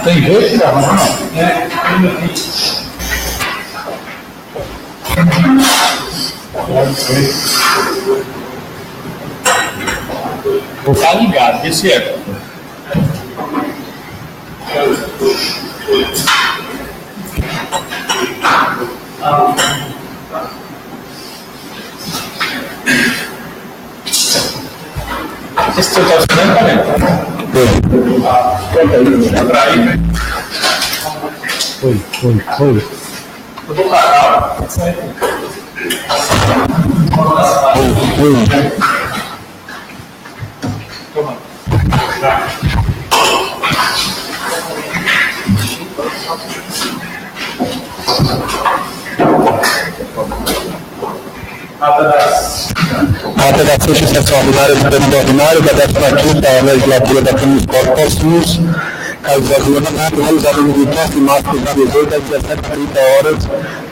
Tem dois que gravando, não? Vou estar ligado, vê se é. Esse seu está estudando também? Foi. Eu vou parar. Toma. Ata da sexta sessão ordinária do Pleno Ordinário da 15ª Legislatura da Câmara Municipal de Poços, caso de regulamento, realizado no dia 15 de março de 2018, às 17h30,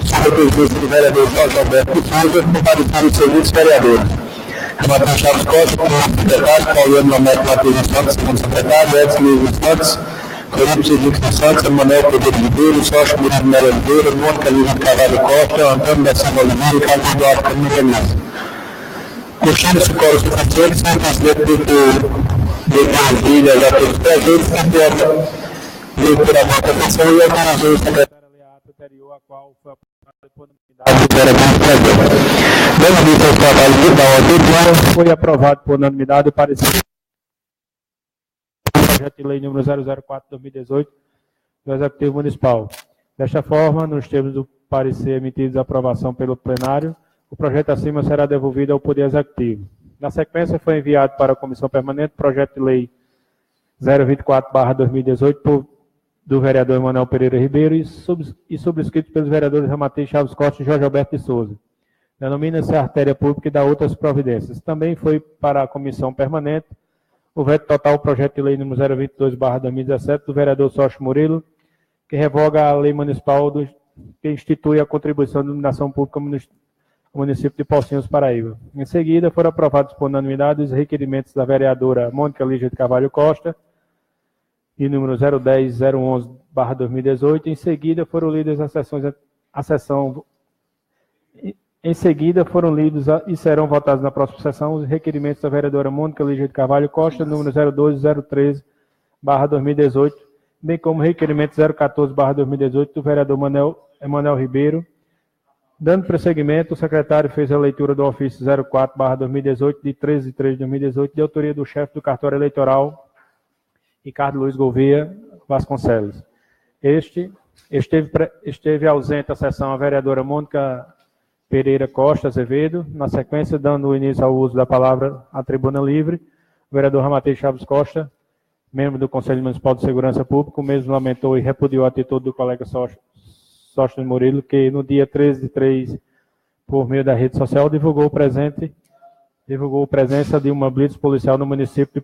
sob a presidência do vereador Jorge Alberto de Souza, comparecido os seguintes vereadores: Renato Chaves Costa, como secretário, Pauliano Lamete Matheus Santos, como secretário, Edson Luiz Santos, Felipe Cedric Santos, Emanuel Pedro Ribeiro, Sócio Murilo Melo Oliveira, Mônica Lívia Carvalho Costa, Antônio da Silva Oliveira e Carlos Eduardo Caminho Renato. Constando-se o coro suficiente, sem considero de Brasília, já todos presentes, campeão leitura da votação e autorização do secretário Leato anterior, a qual foi aprovada por unanimidade do vereador presente. Dando vista aos trabalhos de tal auditório, foi aprovado por unanimidade o parecer do projeto de lei número 004/2018 do Executivo Municipal. Desta forma, nos termos do parecer emitido de aprovação pelo plenário, o projeto acima será devolvido ao Poder Executivo. Na sequência, foi enviado para a Comissão Permanente o projeto de lei 024/2018 do vereador Emanuel Pereira Ribeiro e subscrito pelos vereadores Ramatei Chaves Costa e Jorge Alberto de Souza. Denomina-se artéria pública e dá outras providências. Também foi para a Comissão Permanente o veto total ao projeto de lei número 022/2017 do vereador Sócio Murilo, que revoga a lei municipal que institui a contribuição de iluminação pública no município de Pocinhos, Paraíba. Em seguida, foram aprovados por unanimidade os requerimentos da vereadora Mônica Lígia de Carvalho Costa, e número 010/011/2018. Em seguida, foram lidas Em seguida, foram lidos e serão votados na próxima sessão os requerimentos da vereadora Mônica Lígia de Carvalho Costa, número 012/013/2018, bem como o requerimento 014/2018 do vereador Emanuel Ribeiro. Dando prosseguimento, o secretário fez a leitura do ofício 04/2018, de 13 de 3 de 2018, de autoria do chefe do cartório eleitoral, Ricardo Luiz Gouveia Vasconcelos. Esteve ausente à sessão a vereadora Mônica Pereira Costa Azevedo. Na sequência, dando início ao uso da palavra à tribuna livre, o vereador Ramatei Chaves Costa, membro do Conselho Municipal de Segurança Pública, o mesmo lamentou e repudiou a atitude do colega Sócio Murilo, que no dia 13 de 3, por meio da rede social, divulgou a presença de uma blitz policial no município.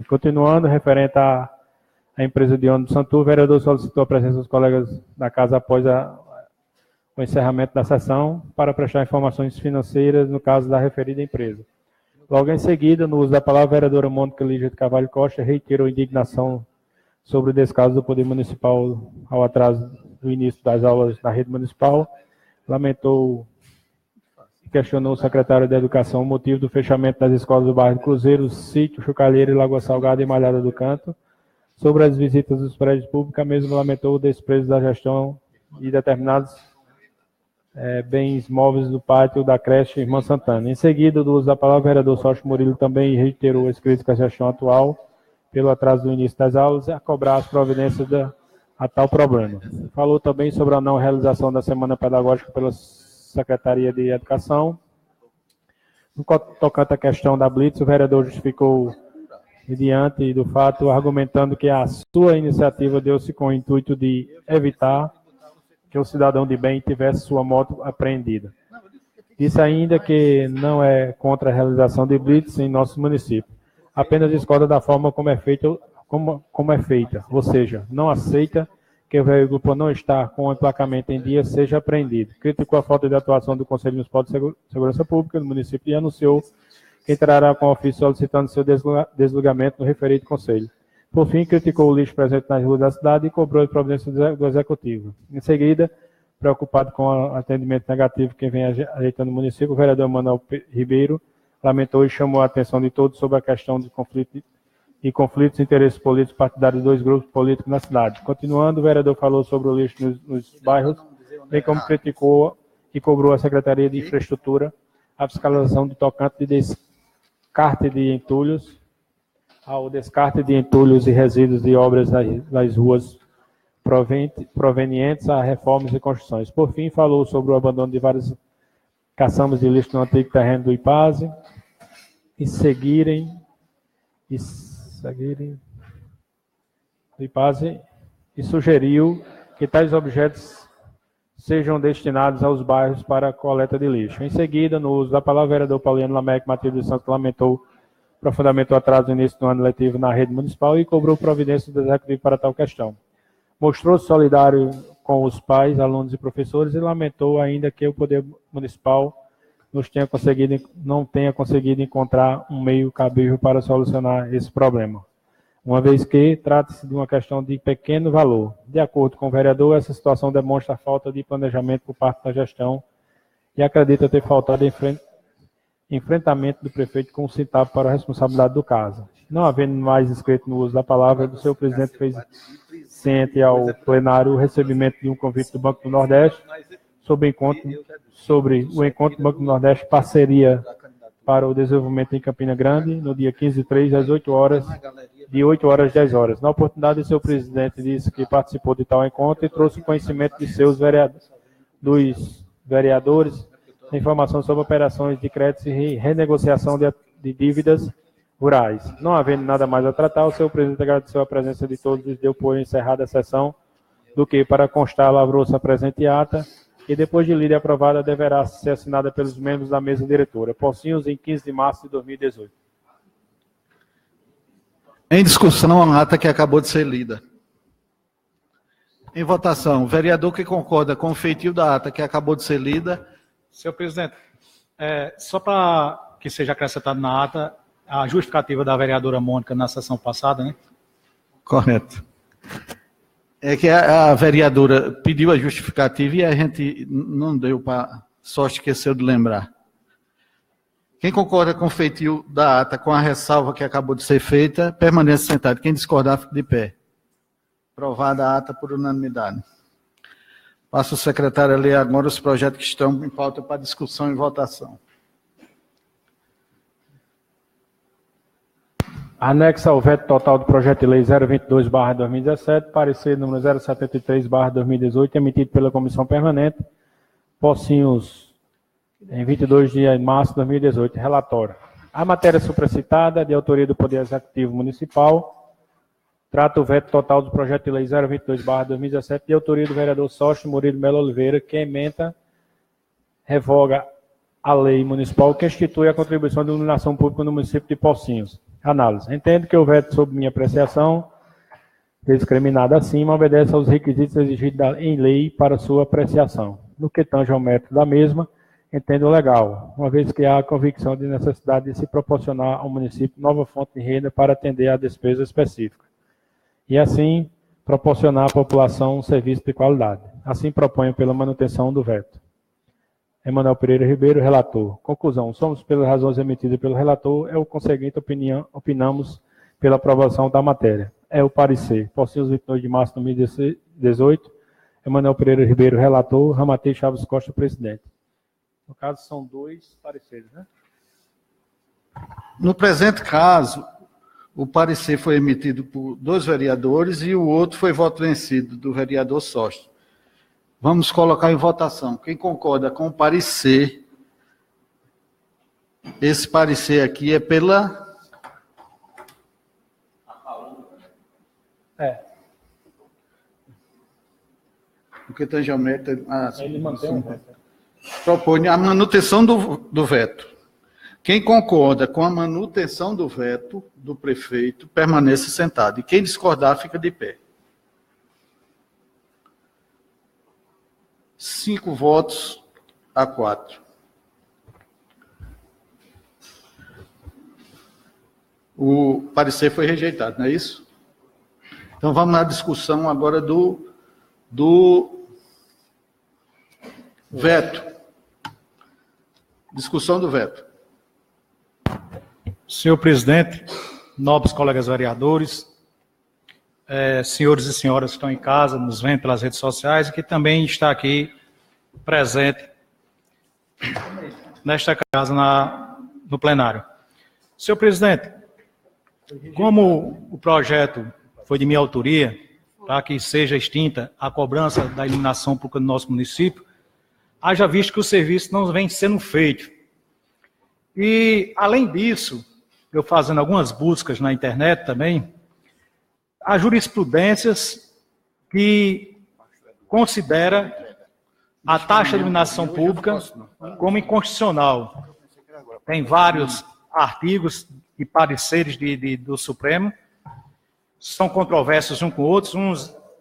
Continuando, referente à empresa de ônibus Santur, o vereador solicitou a presença dos colegas da casa após o encerramento da sessão para prestar informações financeiras no caso da referida empresa. Logo em seguida, no uso da palavra, a vereadora Mônica Lígia de Carvalho Costa reiterou indignação sobre o descaso do Poder Municipal ao atraso do início das aulas na rede municipal, lamentou e questionou o secretário de Educação o motivo do fechamento das escolas do bairro Cruzeiro, Sítio, Chucalheira, Lagoa Salgada e Malhada do Canto. Sobre as visitas dos prédios públicos, a mesma lamentou o desprezo da gestão de determinados bens móveis do pátio da creche Irmã Santana. Em seguida, do uso da palavra, o vereador Sócio Murilo também reiterou as críticas à gestão atual pelo atraso do início das aulas e a cobrar as providências a tal problema. Falou também sobre a não realização da Semana Pedagógica pela Secretaria de Educação. No tocante à questão da blitz, o vereador justificou e diante do fato, argumentando que a sua iniciativa deu-se com o intuito de evitar que o cidadão de bem tivesse sua moto apreendida. Disse ainda que não é contra a realização de blitz em nosso município, apenas discorda da forma como é feita, ou seja, não aceita que o veículo, por não estar com o emplacamento em dia, seja apreendido. Criticou a falta de atuação do Conselho Municipal de Segurança Pública do município e anunciou que entrará com ofício solicitando seu desligamento no referido Conselho. Por fim, criticou o lixo presente nas ruas da cidade e cobrou a providência do Executivo. Em seguida, preocupado com o atendimento negativo que vem ajeitando o município, o vereador Manuel Ribeiro lamentou e chamou a atenção de todos sobre a questão de conflitos de interesses políticos partidários de dois grupos políticos na cidade. Continuando, o vereador falou sobre o lixo nos bairros, bem como criticou e cobrou a Secretaria de Infraestrutura a fiscalização do tocante de descarte de entulhos, ao descarte de entulhos e resíduos de obras das ruas provenientes a reformas e construções. Por fim, falou sobre o abandono de várias caçambas de lixo no antigo terreno do IPASE e sugeriu que tais objetos sejam destinados aos bairros para a coleta de lixo. Em seguida, no uso da palavra, o vereador Pauliano Lameque Matheus dos Santos lamentou profundamente o atraso no início do ano letivo na rede municipal e cobrou providência do Executivo para tal questão. Mostrou-se solidário com os pais, alunos e professores e lamentou ainda que o Poder Municipal não tenha conseguido encontrar um meio cabível para solucionar esse problema, uma vez que trata-se de uma questão de pequeno valor. De acordo com o vereador, essa situação demonstra a falta de planejamento por parte da gestão e acredita ter faltado enfrentamento do prefeito com o centavo para a responsabilidade do caso. Não havendo mais inscrito no uso da palavra, o seu presidente fez ciente ao plenário o recebimento de um convite do Banco do Nordeste sobre o encontro do Banco do Nordeste Parceria para o Desenvolvimento em Campina Grande, no dia 15/3, às 8 horas, de 8 horas às 10 horas. Na oportunidade, o seu presidente disse que participou de tal encontro e trouxe conhecimento de dos vereadores a informação sobre operações de créditos e renegociação de dívidas rurais. Não havendo nada mais a tratar, o seu presidente agradeceu a presença de todos e deu por encerrada a sessão, do que, para constar, lavrou-se a presente ata, e depois de lida e aprovada, deverá ser assinada pelos membros da mesa diretora. Pocinhos, em 15 de março de 2018. Em discussão, a ata que acabou de ser lida. Em votação, o vereador que concorda com o feitio da ata que acabou de ser lida. Senhor presidente, só para que seja acrescentado na ata a justificativa da vereadora Mônica na sessão passada, né? Correto. É que a vereadora pediu a justificativa e a gente não deu para... Só esqueceu de lembrar. Quem concorda com o feitio da ata, com a ressalva que acabou de ser feita, permaneça sentado. Quem discordar, fique de pé. Aprovada a ata por unanimidade. Passo o secretário a ler agora os projetos que estão em pauta para discussão e votação. Anexo ao veto total do projeto de lei 022/2017, parecer número 073/2018, emitido pela Comissão Permanente, Pocinhos, em 22 de março de 2018. Relatório. A matéria supracitada, de autoria do Poder Executivo Municipal, trata o veto total do projeto de lei 022/2017, de autoria do vereador Sócio Murilo Melo Oliveira, que ementa, revoga a lei municipal que institui a contribuição de iluminação pública no município de Pocinhos. Análise. Entendo que o veto, sob minha apreciação, discriminado acima, obedece aos requisitos exigidos em lei para sua apreciação. No que tange ao mérito da mesma, entendo legal, uma vez que há a convicção de necessidade de se proporcionar ao município nova fonte de renda para atender à despesa específica, e assim proporcionar à população um serviço de qualidade. Assim proponho pela manutenção do veto. Emanuel Pereira Ribeiro, relator. Conclusão. Somos, pelas razões emitidas pelo relator, o conseguinte opinamos pela aprovação da matéria. É o parecer. Pocinhos, 22 de março de 2018. Emanuel Pereira Ribeiro, relator. Ramatei Chaves Costa, presidente. No caso, são dois pareceres, né? No presente caso, o parecer foi emitido por 2 vereadores e o outro foi voto vencido, do vereador Sócio. Vamos colocar em votação. Quem concorda com o parecer, esse parecer aqui é pela Porque tange ao meta. Ele mantém o veto. Propõe a manutenção do veto. Quem concorda com a manutenção do veto do prefeito permanece sentado. E quem discordar fica de pé. 5 votos a 4. O parecer foi rejeitado, não é isso? Então vamos na discussão agora do veto. Discussão do veto. Senhor presidente, nobres colegas vereadores, senhores e senhoras que estão em casa, nos vendo pelas redes sociais e que também está aqui presente nesta casa no plenário. Senhor presidente, como o projeto foi de minha autoria, para que seja extinta a cobrança da iluminação pública do nosso município, haja visto que o serviço não vem sendo feito. E, além disso, eu fazendo algumas buscas na internet também, há jurisprudências que considera a taxa de iluminação pública como inconstitucional. Tem vários artigos e pareceres do Supremo, são controversos uns com outros,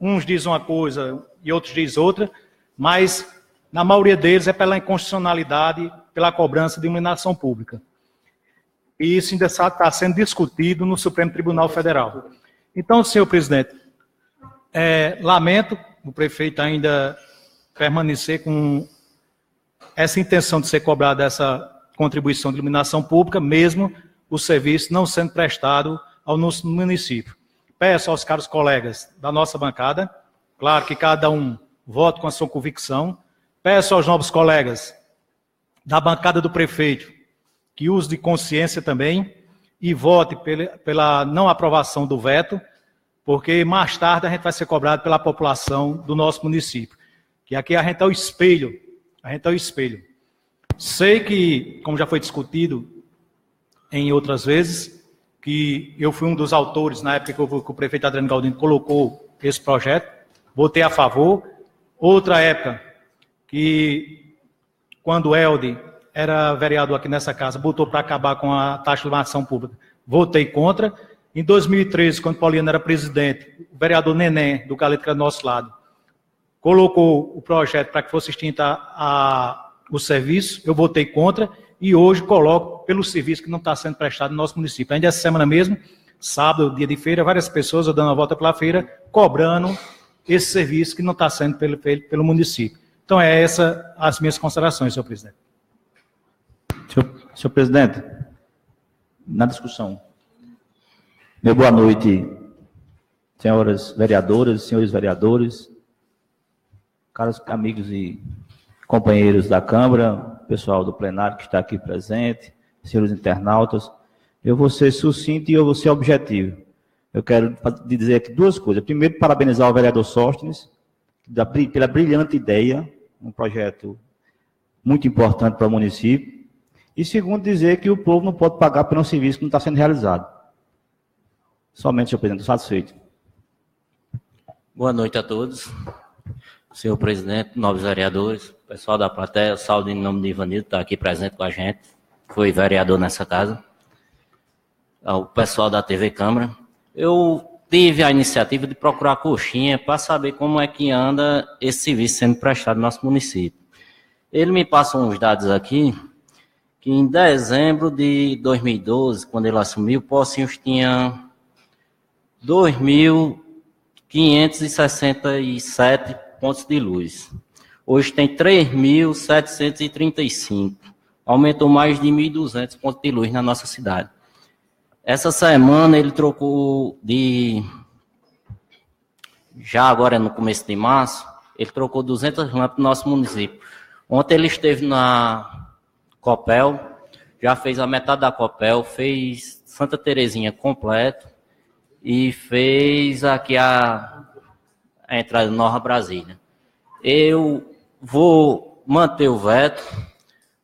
uns dizem uma coisa e outros dizem outra, mas na maioria deles é pela inconstitucionalidade, pela cobrança de iluminação pública. E isso ainda está sendo discutido no Supremo Tribunal Federal. Então, senhor presidente, lamento o prefeito ainda permanecer com essa intenção de ser cobrada essa contribuição de iluminação pública, mesmo o serviço não sendo prestado ao nosso município. Peço aos caros colegas da nossa bancada, claro que cada um vote com a sua convicção, peço aos nobres colegas da bancada do prefeito que use de consciência também e vote pela não aprovação do veto, porque mais tarde a gente vai ser cobrado pela população do nosso município. Que aqui a gente é o espelho, Sei que, como já foi discutido em outras vezes, que eu fui um dos autores, na época que o prefeito Adriano Galdino colocou esse projeto, votei a favor. Outra época, que quando o Helder era vereador aqui nessa casa, botou para acabar com a taxa de iluminação pública, votei contra. Em 2013, quando Pauliano era presidente, o vereador Neném, do Galeto, que era do nosso lado, colocou o projeto para que fosse extinta o serviço, eu votei contra, e hoje coloco pelo serviço que não está sendo prestado no nosso município. Ainda essa semana mesmo, sábado, dia de feira, várias pessoas dando a volta pela feira, cobrando esse serviço que não está sendo feito pelo município. Então, essas as minhas considerações, senhor presidente. Senhor presidente, na discussão. Meu boa noite, senhoras vereadoras, senhores vereadores, caros amigos e companheiros da Câmara, pessoal do plenário que está aqui presente, senhores internautas. Eu vou ser sucinto e eu vou ser objetivo. Eu quero dizer aqui duas coisas. Primeiro, parabenizar o vereador Sóstenes pela brilhante ideia, um projeto muito importante para o município. E segundo, dizer que o povo não pode pagar por um serviço que não está sendo realizado. Somente, senhor presidente, satisfeito. Boa noite a todos. Senhor presidente, nobres vereadores, pessoal da plateia, saúde em nome de Ivanildo, está aqui presente com a gente, foi vereador nessa casa. Ao pessoal da TV Câmara. Eu tive a iniciativa de procurar a coxinha para saber como é que anda esse serviço sendo prestado no nosso município. Ele me passa uns dados aqui, que em dezembro de 2012, quando ele assumiu, Pocinhos tinha 2.567 pontos de luz. Hoje tem 3.735. Aumentou mais de 1.200 pontos de luz na nossa cidade. Essa semana ele trocou já agora no começo de março, ele trocou 200 lâmpadas no nosso município. Ontem ele esteve na Copel, já fez a metade da Copel, fez Santa Terezinha completo e fez aqui a entrada Nova Brasília. Eu vou manter o veto,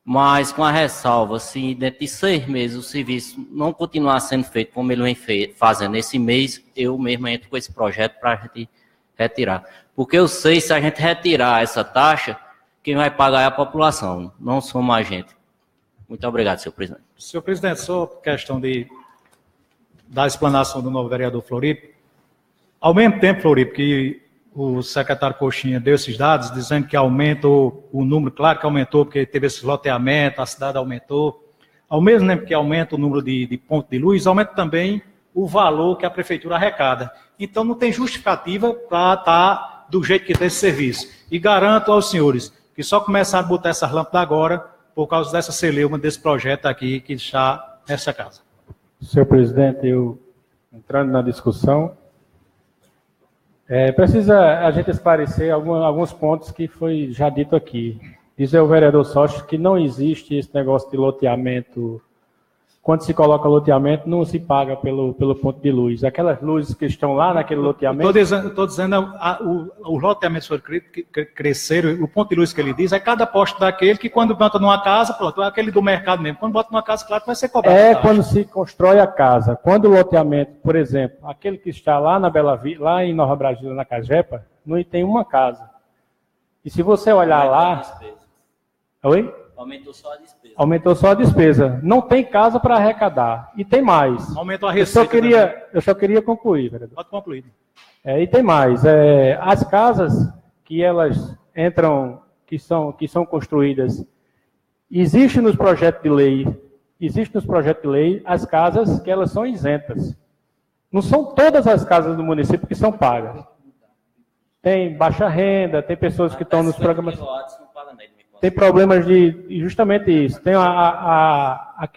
mas com a ressalva, se dentro de 6 meses o serviço não continuar sendo feito como ele vem fazendo esse mês, eu mesmo entro com esse projeto para a gente retirar. Porque eu sei, se a gente retirar essa taxa, quem vai pagar é a população, não somos a gente. Muito obrigado, senhor presidente. Senhor presidente, só questão da explanação do novo vereador Floripe. Ao mesmo tempo, Floripe, que o secretário Coxinha deu esses dados, dizendo que aumentou o número, claro que aumentou, porque teve esse loteamento, a cidade aumentou. Ao mesmo tempo que aumenta o número de pontos de luz, aumenta também o valor que a prefeitura arrecada. Então, não tem justificativa para estar do jeito que tem esse serviço. E garanto aos senhores que só começaram a botar essas lâmpadas agora por causa dessa celeuma desse projeto aqui que está nessa casa. Senhor presidente, eu entrando na discussão, precisa a gente esclarecer alguns pontos que foi já dito aqui. Diz o vereador Sócio que não existe esse negócio de loteamento. Quando se coloca loteamento, não se paga pelo ponto de luz. Aquelas luzes que estão lá naquele loteamento... Estou dizendo, o loteamento cresceram, o ponto de luz que ele diz é cada poste daquele que quando bota numa casa, pronto, é aquele do mercado mesmo. Quando bota numa casa, claro que vai ser cobrado. Quando se constrói a casa. Quando o loteamento, por exemplo, aquele que está lá na Bela Vista, lá em Nova Brasília, na Cajepa, não tem uma casa. E se você olhar lá... Oi? Aumentou só a despesa. Aumentou só a despesa. Não tem casa para arrecadar. E tem mais. Aumentou a receita. Eu só queria concluir, vereador. Pode concluir. E tem mais. As casas que elas entram, que são construídas, existe nos projetos de lei, as casas que elas são isentas. Não são todas as casas do município que são pagas. Tem baixa renda, tem pessoas que estão nos programas... Tem problemas de justamente isso. Tem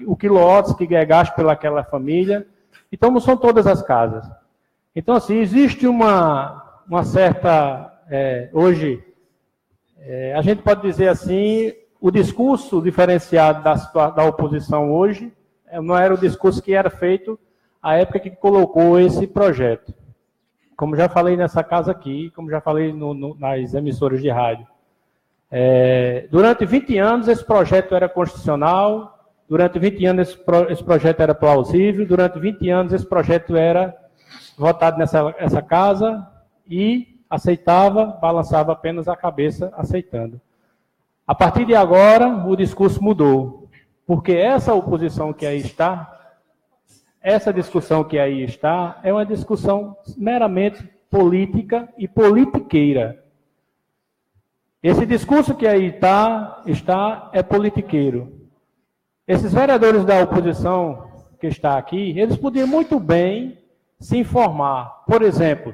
o quilowatts que é gasto pelaquela família. Então, não são todas as casas. Então, assim, existe uma certa... hoje, a gente pode dizer assim, o discurso diferenciado da oposição hoje não era o discurso que era feito à época que colocou esse projeto. Como já falei nessa casa aqui, como já falei nas emissoras de rádio. Durante 20 anos esse projeto era constitucional, durante 20 anos esse projeto era plausível, durante 20 anos esse projeto era votado nessa casa e aceitava, balançava apenas a cabeça aceitando. A partir de agora o discurso mudou, porque essa oposição que aí está, essa discussão que aí está, é uma discussão meramente política e politiqueira. Esse discurso que aí está é politiqueiro. Esses vereadores da oposição que está aqui, eles podiam muito bem se informar. Por exemplo,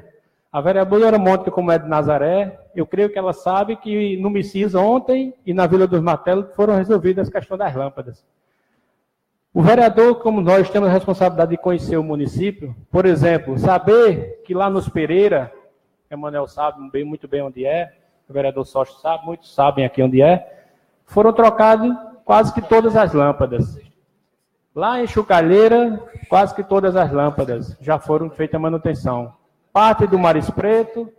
a vereadora Mônica, como é de Nazaré, eu creio que ela sabe que no Messias ontem e na Vila dos Martelos foram resolvidas as questões das lâmpadas. O vereador, como nós temos a responsabilidade de conhecer o município, por exemplo, saber que lá nos Pereira, Emanuel sabe muito bem onde é, o vereador Sócio sabe, muitos sabem aqui onde é, foram trocadas quase que todas as lâmpadas. Lá em Chucalheira, quase que todas as lâmpadas já foram feitas a manutenção. Parte do Maris Preto,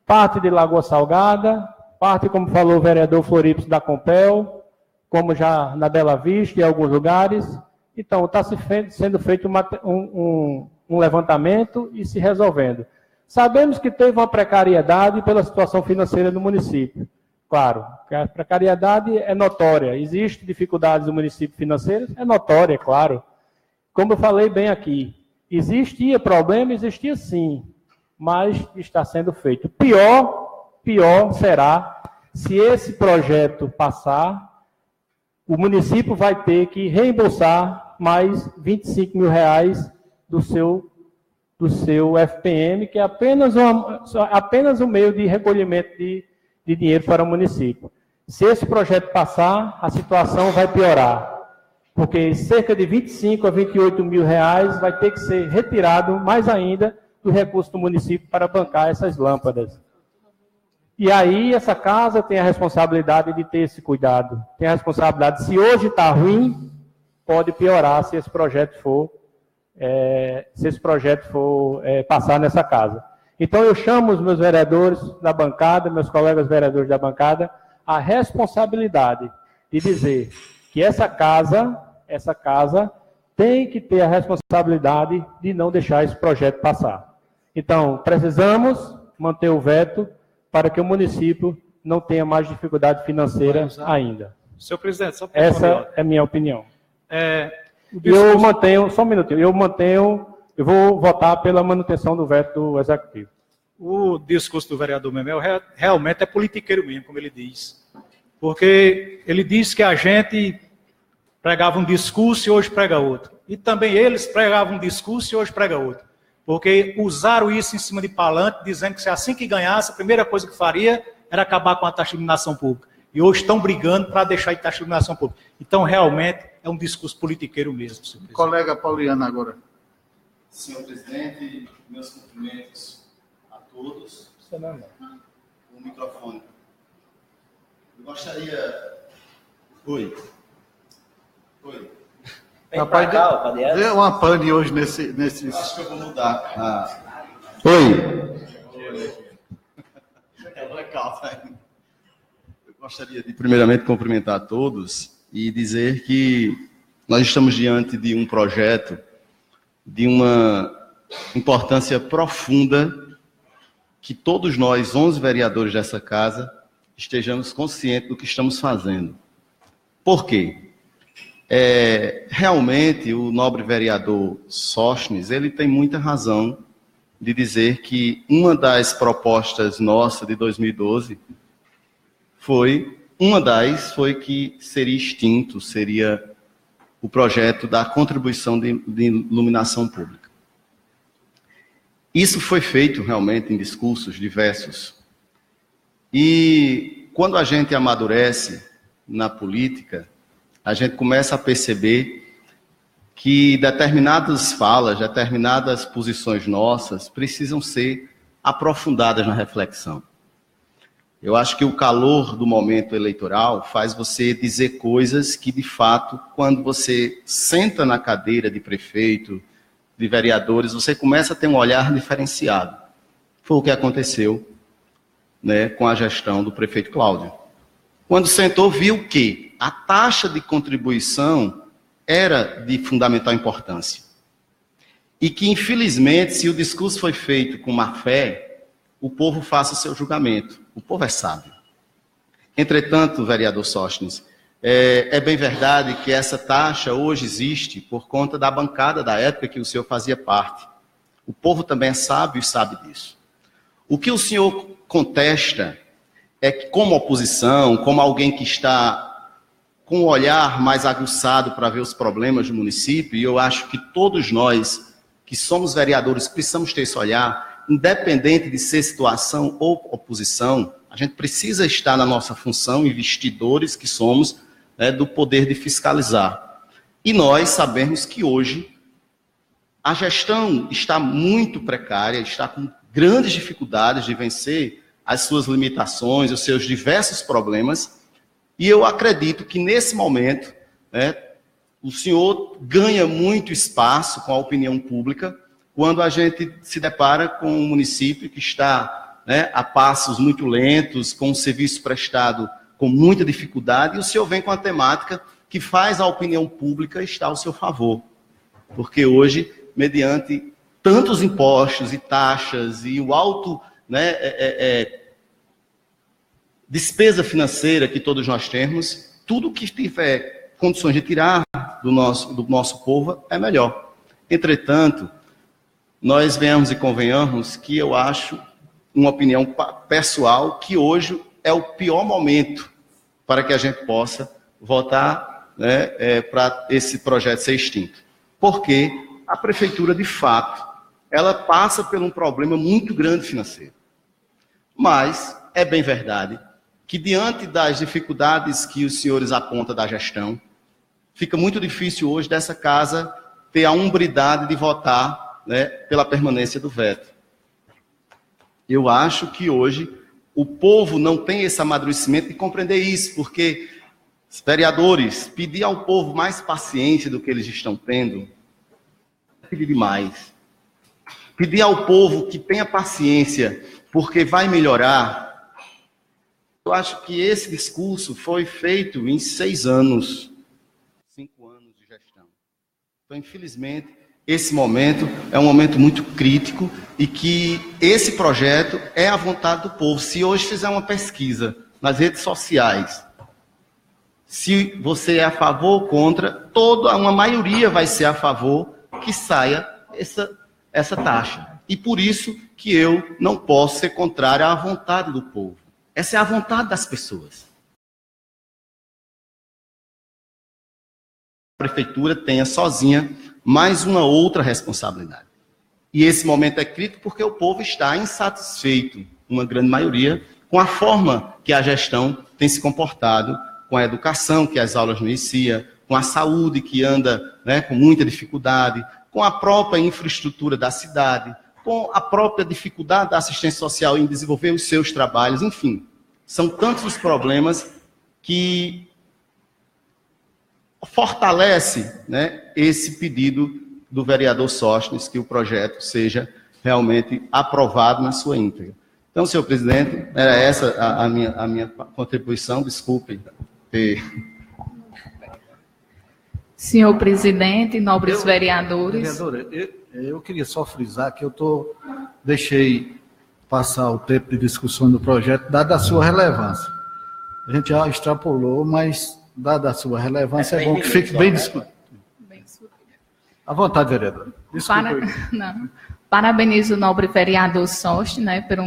parte de Lagoa Salgada, parte, como falou o vereador Floripe, da Compel, como já na Bela Vista e em alguns lugares. Então, está sendo feito um levantamento e se resolvendo. Sabemos que teve uma precariedade pela situação financeira do município. Claro, que a precariedade é notória. Existem dificuldades do município financeiras? É notória, claro. Como eu falei bem aqui, existia problema? Existia sim, mas está sendo feito. Pior será se esse projeto passar, o município vai ter que reembolsar mais R$25 mil do seu FPM, que é apenas um meio de recolhimento de dinheiro para o município. Se esse projeto passar, a situação vai piorar, porque cerca de R$25 a R$28 mil vai ter que ser retirado mais ainda do recurso do município para bancar essas lâmpadas. E aí essa casa tem a responsabilidade de ter esse cuidado, tem a responsabilidade, se hoje está ruim, pode piorar se esse projeto for passar nessa casa. Então eu chamo os meus vereadores da bancada, meus colegas vereadores da bancada, a responsabilidade de dizer que essa casa tem que ter a responsabilidade de não deixar esse projeto passar. Então, precisamos manter o veto para que o município não tenha mais dificuldade financeira ainda. Senhor presidente, só para Essa é a minha opinião. o discurso- Eu mantenho, só um minutinho, eu vou votar pela manutenção do veto do Executivo. O discurso do vereador Memel realmente é politiqueiro mesmo, como ele diz. Porque ele diz que a gente pregava um discurso e hoje prega outro. E também eles pregavam um discurso e hoje prega outro. Porque usaram isso em cima de palanque, dizendo que se assim que ganhasse, a primeira coisa que faria era acabar com a taxa de iluminação pública. E hoje estão brigando para deixar de taxa de iluminação pública. Então, realmente, é um discurso politiqueiro mesmo, senhor presidente. Colega Pauliano agora. Senhor presidente, meus cumprimentos a todos. O microfone. Eu gostaria... Oi. Rapaz, deu uma pane hoje nesse... Acho que eu vou mudar. Oi. Eu gostaria de, primeiramente, cumprimentar a todos e dizer que nós estamos diante de um projeto de uma importância profunda que todos nós, 11 vereadores dessa casa, estejamos conscientes do que estamos fazendo. Por quê? Realmente, o nobre vereador Sóstenes, ele tem muita razão de dizer que uma das propostas nossas de 2012 foi que seria extinto, seria o projeto da contribuição de iluminação pública. Isso foi feito realmente em discursos diversos. E quando a gente amadurece na política, a gente começa a perceber que determinadas falas, determinadas posições nossas precisam ser aprofundadas na reflexão. Eu acho que o calor do momento eleitoral faz você dizer coisas que, de fato, quando você senta na cadeira de prefeito, de vereadores, você começa a ter um olhar diferenciado. Foi o que aconteceu, né, com a gestão do prefeito Cláudio. Quando sentou, viu que a taxa de contribuição era de fundamental importância. E que, infelizmente, se o discurso foi feito com má fé, o povo faça o seu julgamento. O povo é sábio. Entretanto, vereador Sóstenes, é bem verdade que essa taxa hoje existe por conta da bancada da época que o senhor fazia parte. O povo também é sábio e sabe disso. O que o senhor contesta é que, como oposição, como alguém que está com um olhar mais aguçado para ver os problemas do município, e eu acho que todos nós que somos vereadores precisamos ter esse olhar, independente de ser situação ou oposição, a gente precisa estar na nossa função, investidores que somos, né, do poder de fiscalizar. E nós sabemos que hoje a gestão está muito precária, está com grandes dificuldades de vencer as suas limitações, os seus diversos problemas, e eu acredito que nesse momento, né, o senhor ganha muito espaço com a opinião pública quando a gente se depara com um município que está, né, a passos muito lentos, com um serviço prestado com muita dificuldade, e o senhor vem com a temática que faz a opinião pública estar ao seu favor. Porque hoje, mediante tantos impostos e taxas e o alto, né, despesa financeira que todos nós temos, tudo que tiver condições de tirar do nosso povo é melhor. Entretanto, nós venhamos e convenhamos que eu acho, uma opinião pessoal, que hoje é o pior momento para que a gente possa votar, né, para esse projeto ser extinto. Porque a prefeitura, de fato, ela passa por um problema muito grande financeiro. Mas é bem verdade que, diante das dificuldades que os senhores apontam da gestão, fica muito difícil hoje dessa casa ter a hombridade de votar, né, pela permanência do veto. Eu acho que hoje o povo não tem esse amadurecimento de compreender isso, porque, vereadores, pedir ao povo mais paciência do que eles estão tendo é pedir demais. Pedir ao povo que tenha paciência, porque vai melhorar, Eu acho que esse discurso foi feito em 6 anos, 5 anos de gestão. Então, infelizmente, esse momento é um momento muito crítico e que esse projeto é a vontade do povo. Se hoje fizer uma pesquisa nas redes sociais, se você é a favor ou contra, toda uma maioria vai ser a favor que saia essa taxa. E por isso que eu não posso ser contrário à vontade do povo. Essa é a vontade das pessoas. A prefeitura tenha sozinha mais uma outra responsabilidade. E esse momento é crítico porque o povo está insatisfeito, uma grande maioria, com a forma que a gestão tem se comportado, com a educação que as aulas não iniciam, com a saúde que anda, né, com muita dificuldade, com a própria infraestrutura da cidade, com a própria dificuldade da assistência social em desenvolver os seus trabalhos, enfim. São tantos os problemas que fortalece, né, esse pedido do vereador Sóstenes, que o projeto seja realmente aprovado na sua íntegra. Então, senhor presidente, era essa a minha contribuição, desculpe. Senhor presidente, nobres vereadores. Vereadora, eu queria só frisar que deixei passar o tempo de discussão do projeto, dada a sua relevância. A gente já extrapolou, mas dada a sua relevância, é bom que fique bem discutido. À vontade, vereadora. Parabenizo o nobre vereador Sóstenes, né, por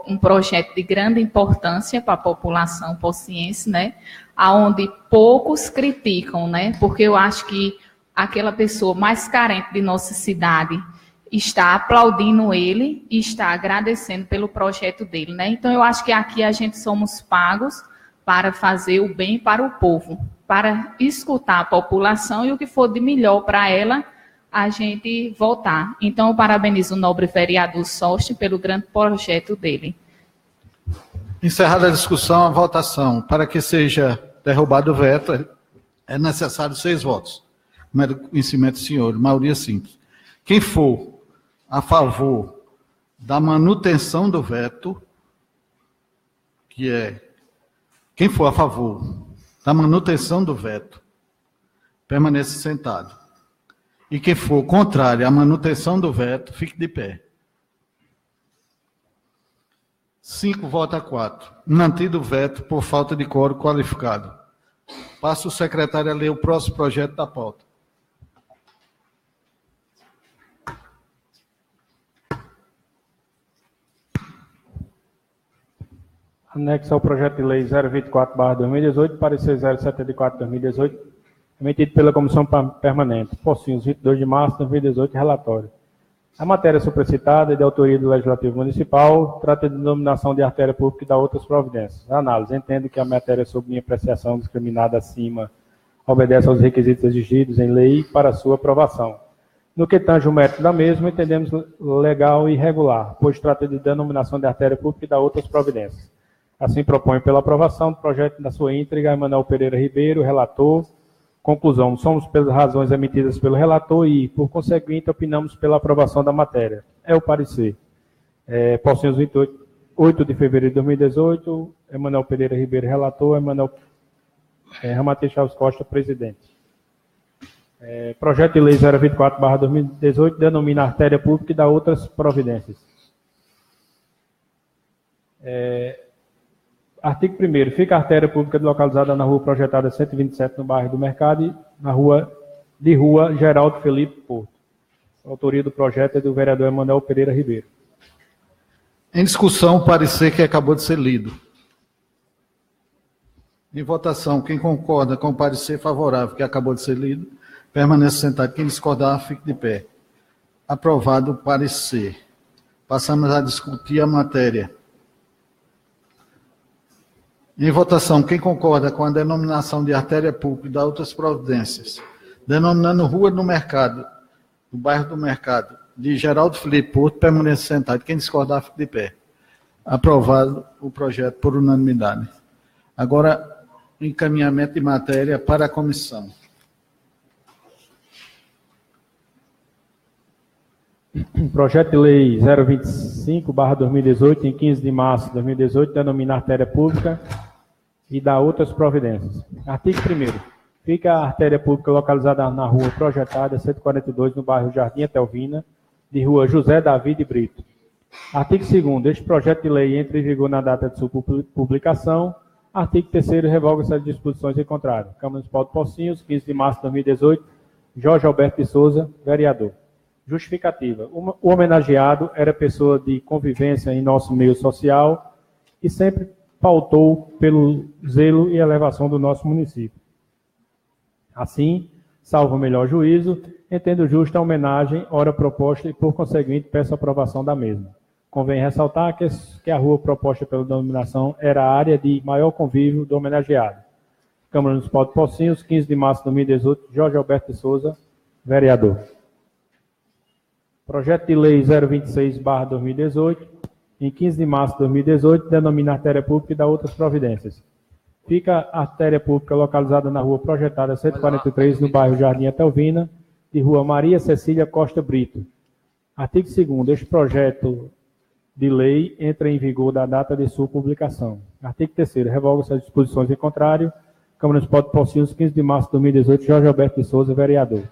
um projeto de grande importância para a população pociense, né, aonde poucos criticam, né, porque eu acho que aquela pessoa mais carente de nossa cidade está aplaudindo ele e está agradecendo pelo projeto dele, né. Então, eu acho que aqui a gente somos pagos para fazer o bem para o povo, para escutar a população e o que for de melhor para ela, a gente votar. Então, eu parabenizo o nobre vereador Sóstenes pelo grande projeto dele. Encerrada a discussão, a votação. Para que seja derrubado o veto, é necessário 6 votos. Mero conhecimento, senhor, maioria simples. Quem for a favor da manutenção do veto, quem for a favor da manutenção do veto, permaneça sentado. E quem for contrário à manutenção do veto, fique de pé. 5 vota 4. Mantido o veto por falta de quórum qualificado. Passo o secretário a ler o próximo projeto da pauta. Anexo ao projeto de lei 024/2018, parecer 074/2018, emitido pela Comissão Permanente, Pocinhos, 22 de março de 2018, relatório. A matéria supracitada é de autoria do Legislativo Municipal, trata de denominação de artéria pública e da outras providências. Análise. Entendo que a matéria sob minha apreciação discriminada acima obedece aos requisitos exigidos em lei para sua aprovação. No que tange o mérito da mesma, entendemos legal e regular, pois trata de denominação de artéria pública e da outras providências. Assim, proponho pela aprovação do projeto na sua íntegra, Emanuel Pereira Ribeiro, relator. Conclusão, somos pelas razões emitidas pelo relator e, por conseguinte, opinamos pela aprovação da matéria. É o parecer. Pocinhos, 8 de fevereiro de 2018, Emanuel Pereira Ribeiro, relator, Emanuel Ramatei Chaves Costa, presidente. Projeto de lei 024/2018 denomina artéria pública e dá outras providências. Artigo 1º. Fica a artéria pública localizada na rua projetada 127, no bairro do Mercado, e na rua Geraldo Felipe Porto. A autoria do projeto é do vereador Emanuel Pereira Ribeiro. Em discussão, o parecer que acabou de ser lido. Em votação, quem concorda com o parecer favorável que acabou de ser lido, permaneça sentado. Quem discordar, fique de pé. Aprovado o parecer. Passamos a discutir a matéria. Em votação, quem concorda com a denominação de artéria pública e das outras providências, denominando Rua do Mercado, no bairro do Mercado, de Geraldo Felipe Porto, permaneça sentado. Quem discordar, fique de pé. Aprovado o projeto por unanimidade. Agora, encaminhamento de matéria para a comissão. Projeto de lei 025/2018, em 15 de março de 2018, denomina artéria pública e da outras providências. Artigo 1º. Fica a artéria pública localizada na rua projetada 142, no bairro Jardim Etelvina, de rua José Davi de Brito. Artigo 2º. Este projeto de lei entra em vigor na data de sua publicação. Artigo 3º. Revoga-se as disposições em contrário. Câmara Municipal de Pocinhos, 15 de março de 2018. Jorge Alberto de Souza, vereador. Justificativa. O homenageado era pessoa de convivência em nosso meio social e sempre pautou pelo zelo e elevação do nosso município. Assim, salvo o melhor juízo, entendo justa a homenagem, ora proposta e, por conseguinte, peço a aprovação da mesma. Convém ressaltar que a rua proposta pela denominação era a área de maior convívio do homenageado. Câmara Municipal de Pocinhos, 15 de março de 2018, Jorge Alberto de Souza, vereador. Projeto de Lei 026/2018, em 15 de março de 2018, denomina artéria pública e dá outras providências. Fica a artéria pública localizada na rua projetada 143, no bairro Jardim Etelvina, de rua Maria Cecília Costa Brito. Artigo 2º. Este projeto de lei entra em vigor da data de sua publicação. Artigo 3º. Revoga-se as disposições em contrário. Câmara Municipal de Pocinhos, 15 de março de 2018, Jorge Alberto de Souza, vereador.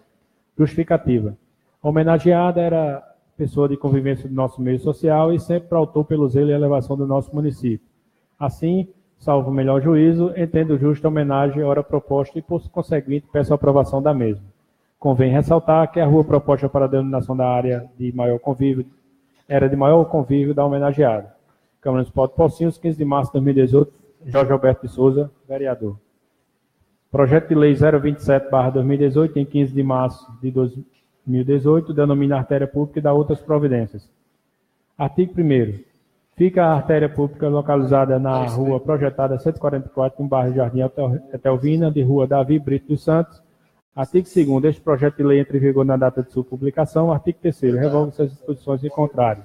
Justificativa. A homenageada era pessoa de convivência do nosso meio social e sempre pautou pelo zelo e elevação do nosso município. Assim, salvo o melhor juízo, entendo justa a homenagem, ora proposta e, por conseguinte, peço a aprovação da mesma. Convém ressaltar que a rua proposta para a denominação da área de maior convívio era de maior convívio da homenageada. Câmara Municipal de Pocinhos, 15 de março de 2018, Jorge Alberto de Souza, vereador. Projeto de Lei 027/2018, em 15 de março de 2018, denomina artéria pública e dá outras providências. Artigo 1º. Fica a artéria pública localizada na rua projetada 144, no bairro Jardim Etelvina, de rua Davi Brito dos Santos. Artigo 2º. Este projeto de lei entra em vigor na data de sua publicação. Artigo 3º. Revoga-se as disposições em contrário.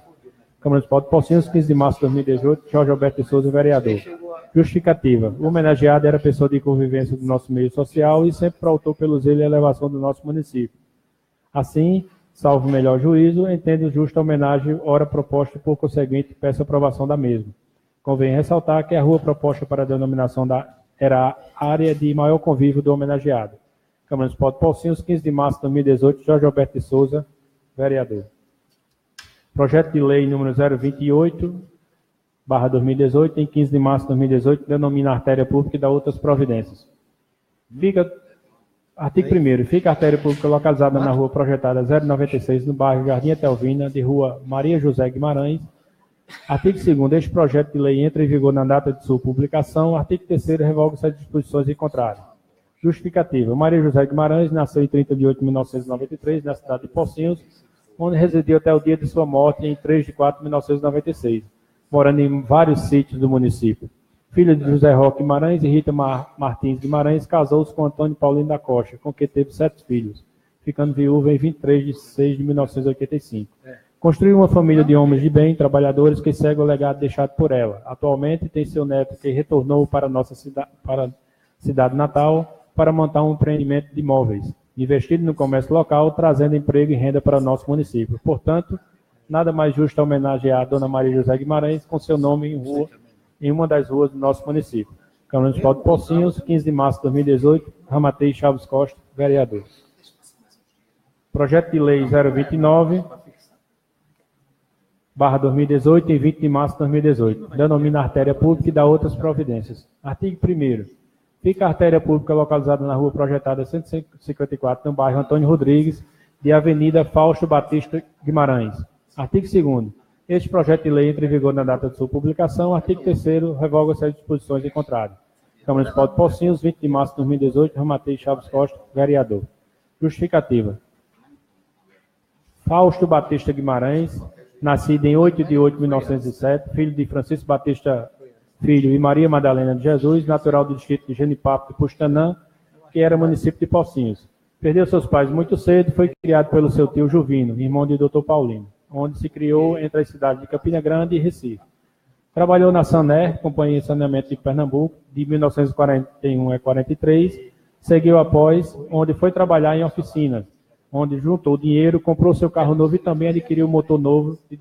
Câmara Municipal de Pocinhos, 15 de março de 2018, Jorge Alberto de Souza, vereador. Justificativa. O homenageado era pessoa de convivência do nosso meio social e sempre pautou pelo zelo e elevação do nosso município. Assim, salvo o melhor juízo, entendo justa a homenagem, ora proposta, por conseguinte, peço a aprovação da mesma. Convém ressaltar que a rua proposta para a denominação era a área de maior convívio do homenageado. Câmara Municipal de Pocinhos, 15 de março de 2018, Jorge Alberto de Souza, vereador. Projeto de lei número 028/2018, em 15 de março de 2018, denomina artéria pública e dá outras providências. Artigo 1º. Fica a artéria pública localizada na rua projetada 096, no bairro Jardim Etelvina, de rua Maria José Guimarães. Artigo 2º. Este projeto de lei entra em vigor na data de sua publicação. Artigo 3º. Revoga-se as disposições em contrário. Justificativa. Maria José Guimarães nasceu em 30 de 8 de 1993, na cidade de Pocinhos, onde residiu até o dia de sua morte, em 3 de 4 de 1996, morando em vários sítios do município. Filha de José Roque Guimarães e Rita Martins Guimarães, casou-se com Antônio Paulino da Costa, com quem teve 7 filhos, ficando viúva em 23 de 6 de 1985. Construiu uma família de homens de bem, trabalhadores, que segue o legado deixado por ela. Atualmente tem seu neto que retornou para nossa cidade natal para montar um empreendimento de imóveis, investido no comércio local, trazendo emprego e renda para o nosso município. Portanto, nada mais justo homenagear a Dona Maria José Guimarães com seu nome em uma das ruas do nosso município. Câmara Municipal de Pocinhos, 15 de março de 2018, Ramatei Chaves Costa, vereador. Projeto de lei 029/2018, em 20 de março de 2018, denomina artéria pública e dá outras providências. Artigo 1º. Fica a artéria pública localizada na rua projetada 154, no bairro Antônio Rodrigues, de Avenida Fausto Batista Guimarães. Artigo 2º. Este projeto de lei entra em vigor na data de sua publicação. Artigo 3º. Revoga-se as disposições em contrário. Câmara Municipal de Pocinhos, 20 de março de 2018, Ramatei Chaves Costa, vereador. Justificativa. Fausto Batista Guimarães, nascido em 8 de 8 de 1907, filho de Francisco Batista Filho e Maria Madalena de Jesus, natural do distrito de Genipapo de Pustanã, que era município de Pocinhos. Perdeu seus pais muito cedo e foi criado pelo seu tio Juvino, irmão de Dr. Paulino, onde se criou entre as cidades de Campina Grande e Recife. Trabalhou na Saner, Companhia de Saneamento de Pernambuco, de 1941 a 43, seguiu após, onde foi trabalhar em oficinas, onde juntou dinheiro, comprou seu carro novo e também adquiriu um motor novo de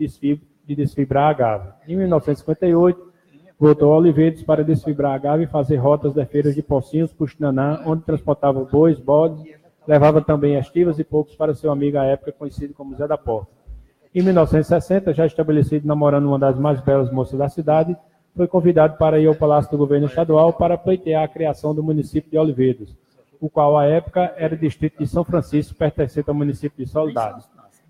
desfibrar a gás. Em 1958, Voltou a Olivedes para desfibrar a Gávea e fazer rotas de feiras de Pocinhos, Puxinanã, onde transportava bois, bodes, levava também estivas e poucos para seu amigo à época conhecido como Zé da Porta. Em 1960, já estabelecido namorando uma das mais belas moças da cidade, foi convidado para ir ao Palácio do Governo Estadual para pleitear a criação do município de Olivedos, o qual, à época, era distrito de São Francisco, pertencente ao município de Soledade.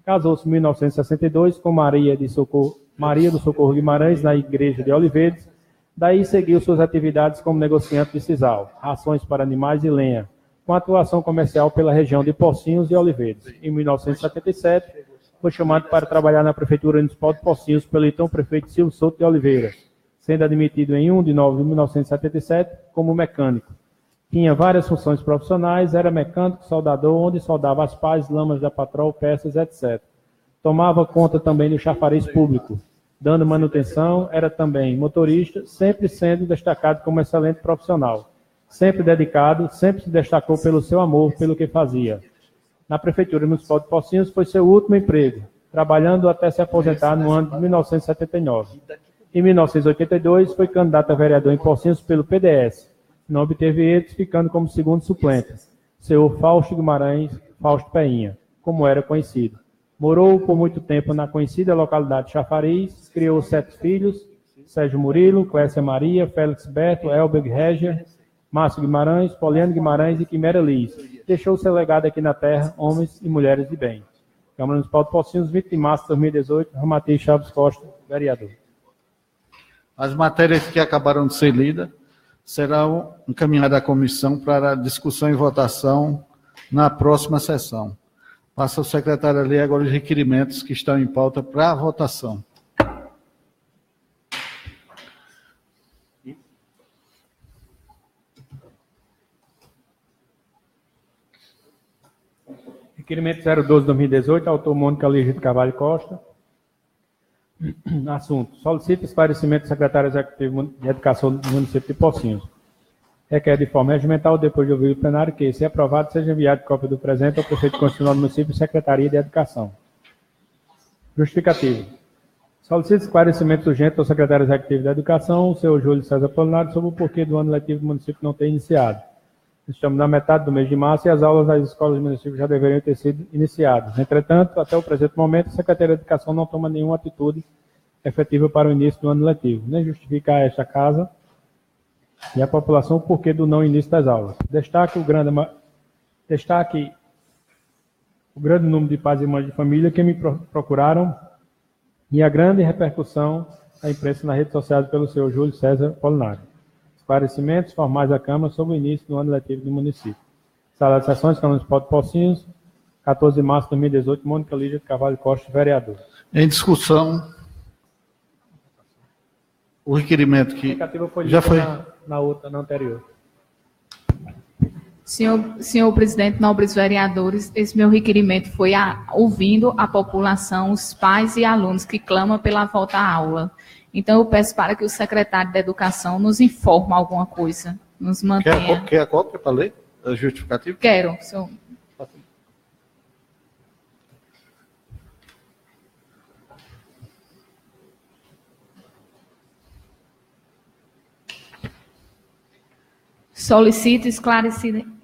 Casou-se em 1962 com Maria do Socorro Guimarães, na igreja de Olivedos. Daí seguiu suas atividades como negociante de sisal, rações para animais e lenha, com atuação comercial pela região de Pocinhos e Olivedos. Em 1977, foi chamado para trabalhar na Prefeitura Municipal de Pocinhos pelo então prefeito Silvio Souto de Oliveira, sendo admitido em 1 de novembro de 1977 como mecânico. Tinha várias funções profissionais, era mecânico, soldador, onde soldava as pás, lamas da patrol, peças, etc. Tomava conta também do chafariz público, dando manutenção, era também motorista, sempre sendo destacado como excelente profissional. Sempre dedicado, sempre se destacou pelo seu amor, pelo que fazia. Na Prefeitura Municipal de Pocinhos foi seu último emprego, trabalhando até se aposentar no ano de 1979. Em 1982, foi candidato a vereador em Pocinhos pelo PDS. Não obteve êxito, ficando como segundo suplente. Seu Fausto Guimarães, Fausto Peinha, como era conhecido. Morou por muito tempo na conhecida localidade de Chafariz, criou 7 filhos, Sérgio Murilo, Clécia Maria, Félix Beto, Elber Reger, Márcio Guimarães, Poliano Guimarães e Quimera Liz. Deixou seu legado aqui na terra, homens e mulheres de bem. Câmara Municipal de Pocinhos, 20 de março de 2018, Ramati Chaves Costa, vereador. As matérias que acabaram de ser lidas serão encaminhadas à comissão para discussão e votação na próxima sessão. Passa o secretário a ler agora os requerimentos que estão em pauta para a votação. Requerimento 012/2018, autor Mônica Lígia de Carvalho Costa. Assunto: solicita esclarecimento do secretário executivo de Educação do município de Pocinhos. Requer de forma regimental, depois de ouvir o plenário, que, se aprovado, seja enviado cópia do presente ao prefeito constitucional do município e Secretaria de Educação. Justificativo: solicita esclarecimento urgente ao secretário executivo de Educação, o senhor Júlio César Apolinário, sobre o porquê do ano letivo do município não ter iniciado. Estamos na metade do mês de março e as aulas das escolas do município já deveriam ter sido iniciadas. Entretanto, até o presente momento, a Secretaria de Educação não toma nenhuma atitude efetiva para o início do ano letivo, nem justifica a esta casa e a população o porquê do não início das aulas. Destaque o grande número de pais e mães de família que me procuraram e a grande repercussão da imprensa nas redes sociais pelo senhor Júlio César Apolinário. Esclarecimentos formais à Câmara sobre o início do ano letivo do município. Sala de sessões, Câmara Municipal de Pocinhos, 14 de março de 2018, Mônica Lígia de Carvalho Costa, vereador. Em discussão, o requerimento que já foi na anterior. Senhor presidente, nobres vereadores, esse meu requerimento foi ouvindo a população, os pais e alunos que clamam pela volta à aula. Então, eu peço para que o secretário da Educação nos informe alguma coisa, nos mantenha. Quer a cópia para ler? A justificativa? Quero, senhor. Solicito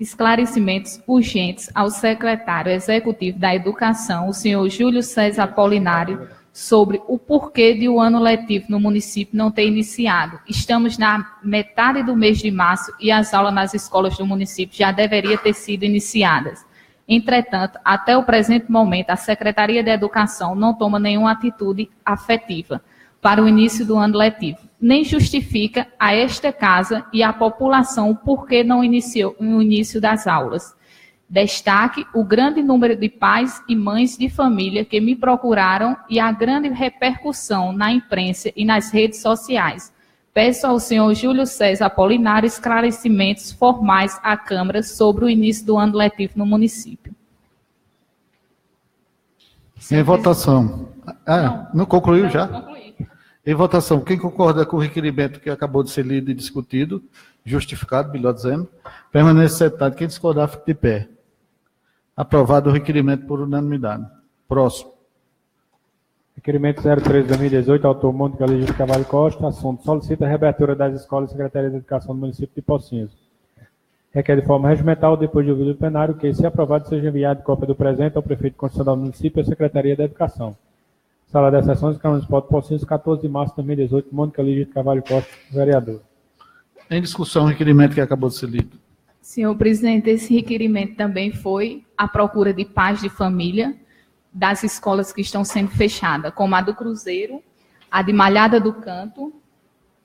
esclarecimentos urgentes ao secretário executivo da Educação, o senhor Júlio César Apolinário, sobre o porquê de o ano letivo no município não ter iniciado. Estamos na metade do mês de março e as aulas nas escolas do município já deveriam ter sido iniciadas. Entretanto, até o presente momento, a Secretaria de Educação não toma nenhuma atitude afetiva para o início do ano letivo, nem justifica a esta casa e à população o porquê não iniciou o início das aulas. Destaque o grande número de pais e mães de família que me procuraram e a grande repercussão na imprensa e nas redes sociais. Peço ao senhor Júlio César Apolinário esclarecimentos formais à Câmara sobre o início do ano letivo no município. Em votação. Não concluiu já? Concluí. Em votação, quem concorda com o requerimento que acabou de ser lido e discutido, justificado, melhor dizendo, permanece sentado. Quem discordar, fique de pé. Aprovado o requerimento por unanimidade. Próximo. Requerimento 03/2018, autor Mônica Lígia de Carvalho Costa, assunto: solicita a reabertura das escolas e Secretaria de Educação do município de Pocinhos. Requer de forma regimental, depois de ouvido o plenário, que, se aprovado, seja enviado cópia do presente ao prefeito constitucional do município e à Secretaria da Educação. Sala das Sessões, Câmara Municipal de Pocinhos, 14 de março de 2018, Mônica Lígia de Carvalho Costa, vereador. Em discussão, o requerimento que acabou de ser lido. Senhor presidente, esse requerimento também foi à procura de pais de família das escolas que estão sendo fechadas, como a do Cruzeiro, a de Malhada do Canto,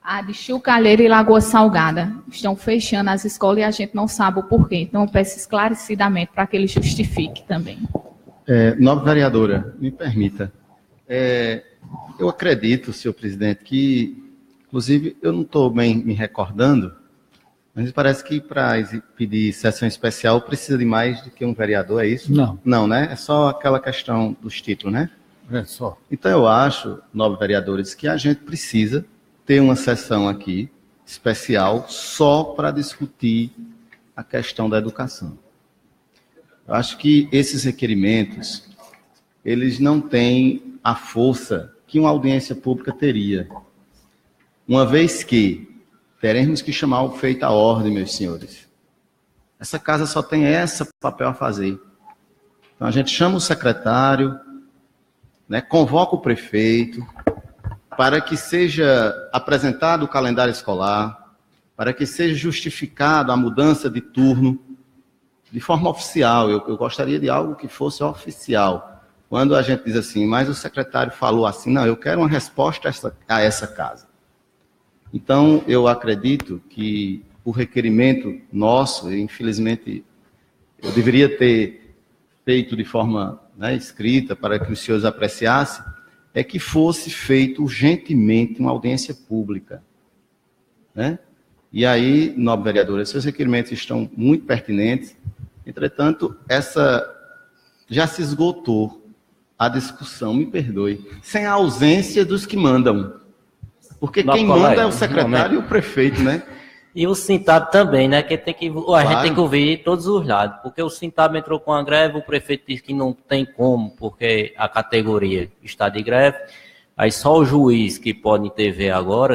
a de Chucalheira e Lagoa Salgada. Estão fechando as escolas e a gente não sabe o porquê. Então, eu peço esclarecidamente para que ele justifique também. Nobre vereadora, me permita. Eu acredito, senhor presidente, que, inclusive, eu não estou bem me recordando, mas parece que para pedir sessão especial precisa de mais do que um vereador, é isso? Não. Não, né? É só aquela questão dos títulos, né? É só. Então eu acho, nobres vereadores, que a gente precisa ter uma sessão aqui especial só para discutir a questão da educação. Eu acho que esses requerimentos, eles não têm a força que uma audiência pública teria. Uma vez que teremos que chamar o feito à ordem, meus senhores. Essa casa só tem esse papel a fazer. Então a gente chama o secretário, né, convoca o prefeito, para que seja apresentado o calendário escolar, para que seja justificado a mudança de turno, de forma oficial. Eu gostaria de algo que fosse oficial. Quando a gente diz assim, mas o secretário falou assim, não, eu quero uma resposta a essa casa. Então, eu acredito que o requerimento nosso, infelizmente, eu deveria ter feito de forma, né, escrita, para que os senhores apreciassem, é que fosse feito urgentemente uma audiência pública. Né? E aí, nobre vereadora, esses requerimentos estão muito pertinentes, entretanto, essa já se esgotou a discussão, me perdoe, sem a ausência dos que mandam. Porque quem manda é o secretário e o prefeito, né? E o Sintab também, né? Que a gente tem que ouvir todos os lados. Porque o Sintab entrou com a greve, o prefeito disse que não tem como, porque a categoria está de greve. Aí só o juiz que pode intervir agora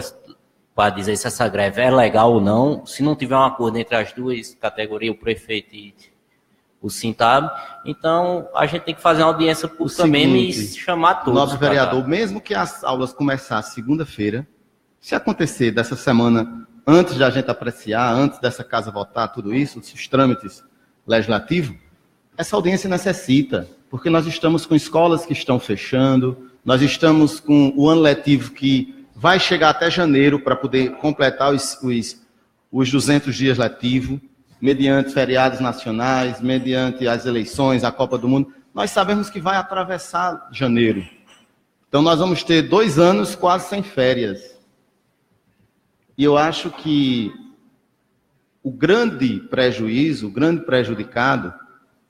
para dizer se essa greve é legal ou não. Se não tiver um acordo entre as duas categorias, o prefeito e o Sintab. Então, a gente tem que fazer uma audiência pública mesmo e chamar todos. Nosso vereador, mesmo que as aulas começassem segunda-feira, se acontecer dessa semana, antes da gente apreciar, antes dessa casa votar tudo isso, os trâmites legislativos, essa audiência necessita, porque nós estamos com escolas que estão fechando, nós estamos com o ano letivo que vai chegar até janeiro para poder completar os 200 dias letivos, mediante feriados nacionais, mediante as eleições, a Copa do Mundo. Nós sabemos que vai atravessar janeiro. Então, nós vamos ter 2 anos quase sem férias. E eu acho que o grande prejuízo, o grande prejudicado,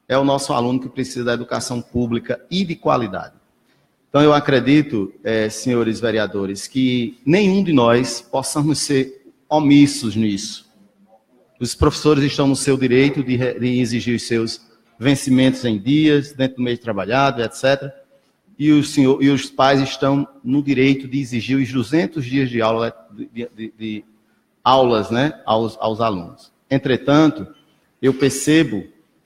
é o nosso aluno que precisa da educação pública e de qualidade. Então, eu acredito, senhores vereadores, que nenhum de nós possamos ser omissos nisso. Os professores estão no seu direito de exigir os seus vencimentos em dias, dentro do mês trabalhado, etc. E os pais estão no direito de exigir os 200 dias de aula, de aulas, né, aos alunos. Entretanto, eu percebo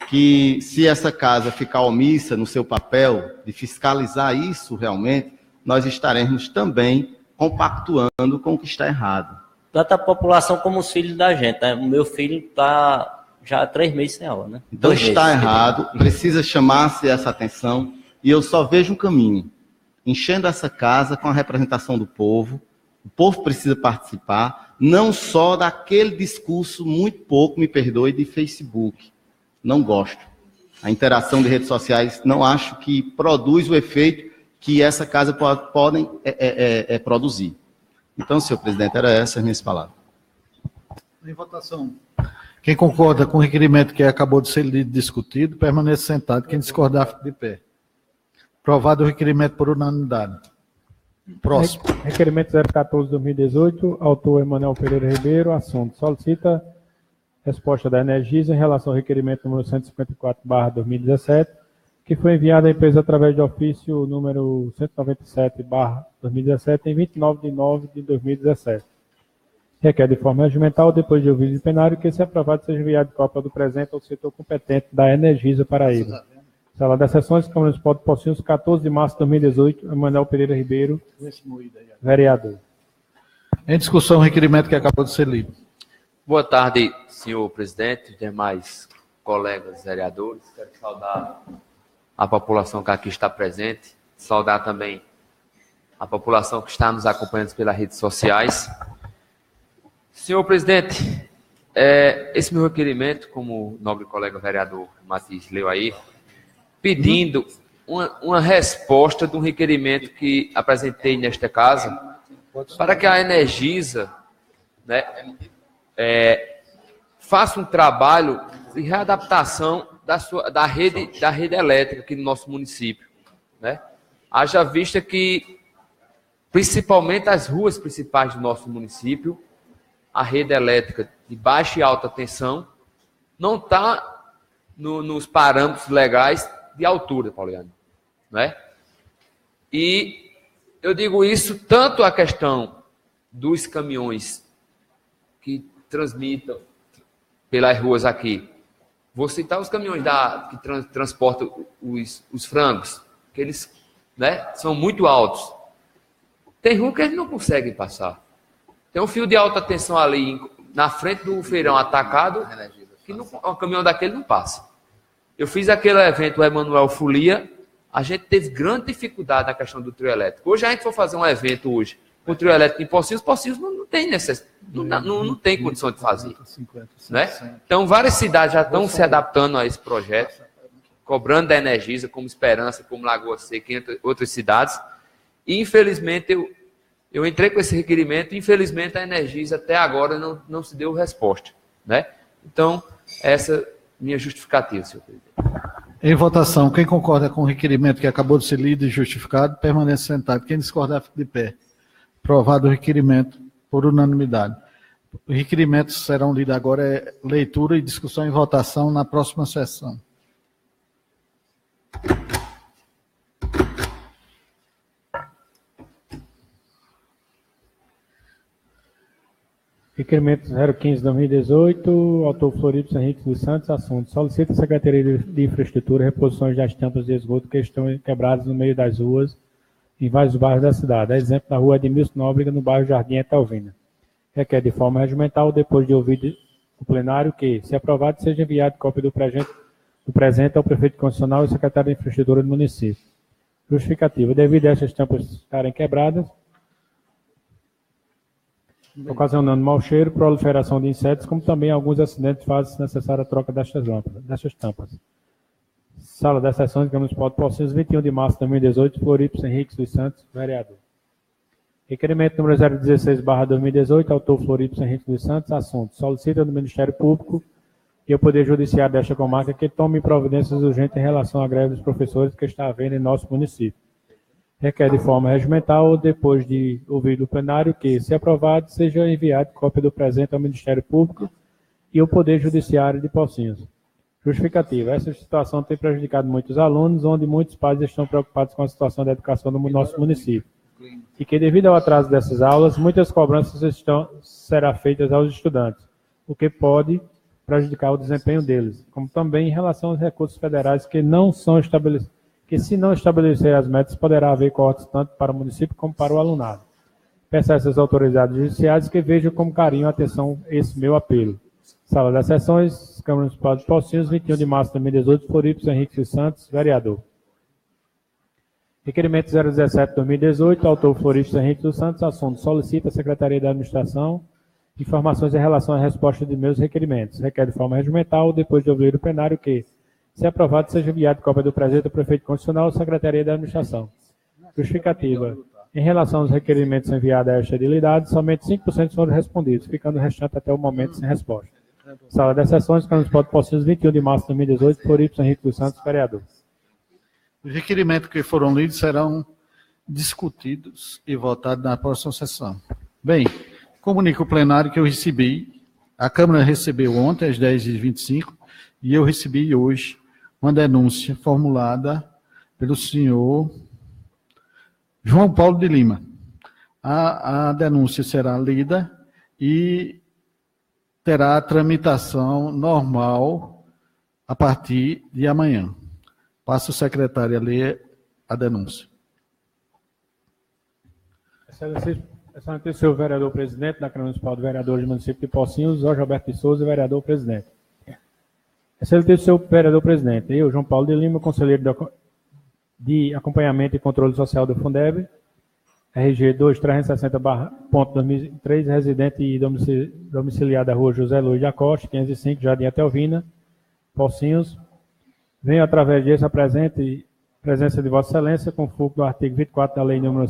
que se essa casa ficar omissa no seu papel de fiscalizar isso realmente, nós estaremos também compactuando com o que está errado. Tanto a população como os filhos da gente, né? O meu filho está já há 3 meses sem aula, né? Então está errado, precisa chamar-se essa atenção, e eu só vejo um caminho, enchendo essa casa com a representação do povo. O povo precisa participar, não só daquele discurso muito pouco, me perdoe, de Facebook. Não gosto. A interação de redes sociais não acho que produz o efeito que essa casa pode produzir. Então, senhor presidente, eram essas minhas palavras. Em votação. Quem concorda com o requerimento que acabou de ser lido e discutido, permaneça sentado. Quem discordar, fique de pé. Aprovado o requerimento por unanimidade. Próximo. Requerimento 014/2018, autor Emanuel Pereira Ribeiro, assunto: solicita resposta da Energisa em relação ao requerimento número 154/2017, que foi enviado à empresa através de ofício número 197/2017, em 29 de nove de 2017. Requer de forma regimental, depois de ouvido o plenário, que, se aprovado, seja enviado cópia do presente ao setor competente da Energisa Paraíba. Sala das Sessões, Câmara Municipal de Pocinhos, 14 de março de 2018, Emanuel Pereira Ribeiro, vereador. Em discussão, o requerimento que acabou de ser lido. Boa tarde, senhor presidente e demais colegas vereadores. Quero saudar a população que aqui está presente, saudar também a população que está nos acompanhando pelas redes sociais. Senhor presidente, esse meu requerimento, como o nobre colega vereador Matias leu aí, pedindo uma resposta de um requerimento que apresentei nesta casa, para que a Energisa, né, faça um trabalho de readaptação da rede elétrica aqui no nosso município, né? Haja vista que, principalmente as ruas principais do nosso município, a rede elétrica de baixa e alta tensão não está nos parâmetros legais de altura, Pauliano, né? E eu digo isso tanto a questão dos caminhões que transmitam pelas ruas aqui. Vou citar os caminhões que transportam os frangos, que eles, né, são muito altos. Tem rua que eles não conseguem passar. Tem um fio de alta tensão ali na frente do feirão atacado, que um caminhão daquele não passa. Eu fiz aquele evento, o Emanuel Folia, a gente teve grande dificuldade na questão do trio elétrico. Hoje a gente for fazer um evento hoje com o trio elétrico em Pocinhos não tem não tem condição de fazer. Né? Então, várias cidades já estão se adaptando a esse projeto, cobrando da Energisa, como Esperança, como Lagoa Seca, entre outras cidades. E, infelizmente, eu entrei com esse requerimento e, infelizmente, a Energisa até agora não se deu resposta. Né? Então, essa é a minha justificativa, senhor presidente. Em votação, quem concorda com o requerimento que acabou de ser lido e justificado, permanece sentado. Quem discordar, fica de pé. Aprovado o requerimento por unanimidade. Os requerimentos serão lidos agora, leitura e discussão e votação na próxima sessão. Requerimento 015/2018, autor Florípio Henrique dos Santos, assunto. Solicita a Secretaria de Infraestrutura reposições das tampas de esgoto que estão quebradas no meio das ruas em vários bairros da cidade. A exemplo, na rua Edmilson Nóbrega, no bairro Jardim Etelvina. Requer de forma regimental, depois de ouvir o plenário, que, se aprovado, seja enviado cópia do presente ao prefeito constitucional e secretário de Infraestrutura do município. Justificativa. Devido a essas tampas estarem quebradas, ocasionando mau cheiro, proliferação de insetos, como também alguns acidentes fazem necessária a troca destas tampas. Sala das Sessões, Câmara Municipal de Pocinhos, 21 de março de 2018, Florípio Henrique dos Santos, vereador. Requerimento número 016/2018, autor Florípio Henrique dos Santos, assunto. Solicita do Ministério Público e o Poder Judiciário desta comarca que tome providências urgentes em relação à greve dos professores que está havendo em nosso município. Requer de forma regimental, depois de ouvido o plenário, que, se aprovado, seja enviado cópia do presente ao Ministério Público e ao Poder Judiciário de Pocinhos. Justificativa. Essa situação tem prejudicado muitos alunos, onde muitos pais estão preocupados com a situação da educação no nosso município. E que, devido ao atraso dessas aulas, muitas cobranças serão feitas aos estudantes, o que pode prejudicar o desempenho deles, como também em relação aos recursos federais que não são estabelecidos, que, se não estabelecer as metas, poderá haver cortes tanto para o município como para o alunado. Peço a essas autoridades judiciais que vejam com carinho e atenção esse meu apelo. Sala das Sessões, Câmara Municipal de Pocinhos, 21 de março de 2018, Florípio Henrique dos Santos, vereador. Requerimento 017/2018, autor Florípio Henrique dos Santos, assunto. Solicita a Secretaria da Administração informações em relação à resposta de meus requerimentos. Requer de forma regimental, depois de ouvir o plenário, que, se aprovado, seja enviado cópia do presente ao prefeito constitucional e Secretaria da Administração. Justificativa. Em relação aos requerimentos enviados a esta edilidade, somente 5% foram respondidos, ficando o restante até o momento sem resposta. Sala das Sessões, Câmara Municipal de Pocinhos, 21 de março de 2018, Florípio Henrique dos Santos, vereador. Os requerimentos que foram lidos serão discutidos e votados na próxima sessão. Bem, comunico o plenário que eu recebi, a Câmara recebeu ontem, às 10h25, e eu recebi hoje uma denúncia formulada pelo senhor João Paulo de Lima. A denúncia será lida e terá tramitação normal a partir de amanhã. Passo o secretário a ler a denúncia. Excelente senhor vereador presidente da Câmara Municipal de Vereadores do município de Pocinhos, Jorge Alberto de Souza, vereador presidente. Excelente senhor vereador presidente, eu, João Paulo de Lima, conselheiro de acompanhamento e controle social do Fundeb, RG 2360.2003, residente e domiciliado da rua José Luiz da Costa, 505, Jardim Atelvina, Pocinhos. Venho, através disso, a presença de Vossa Excelência, com fulcro do artigo 24 da Lei nº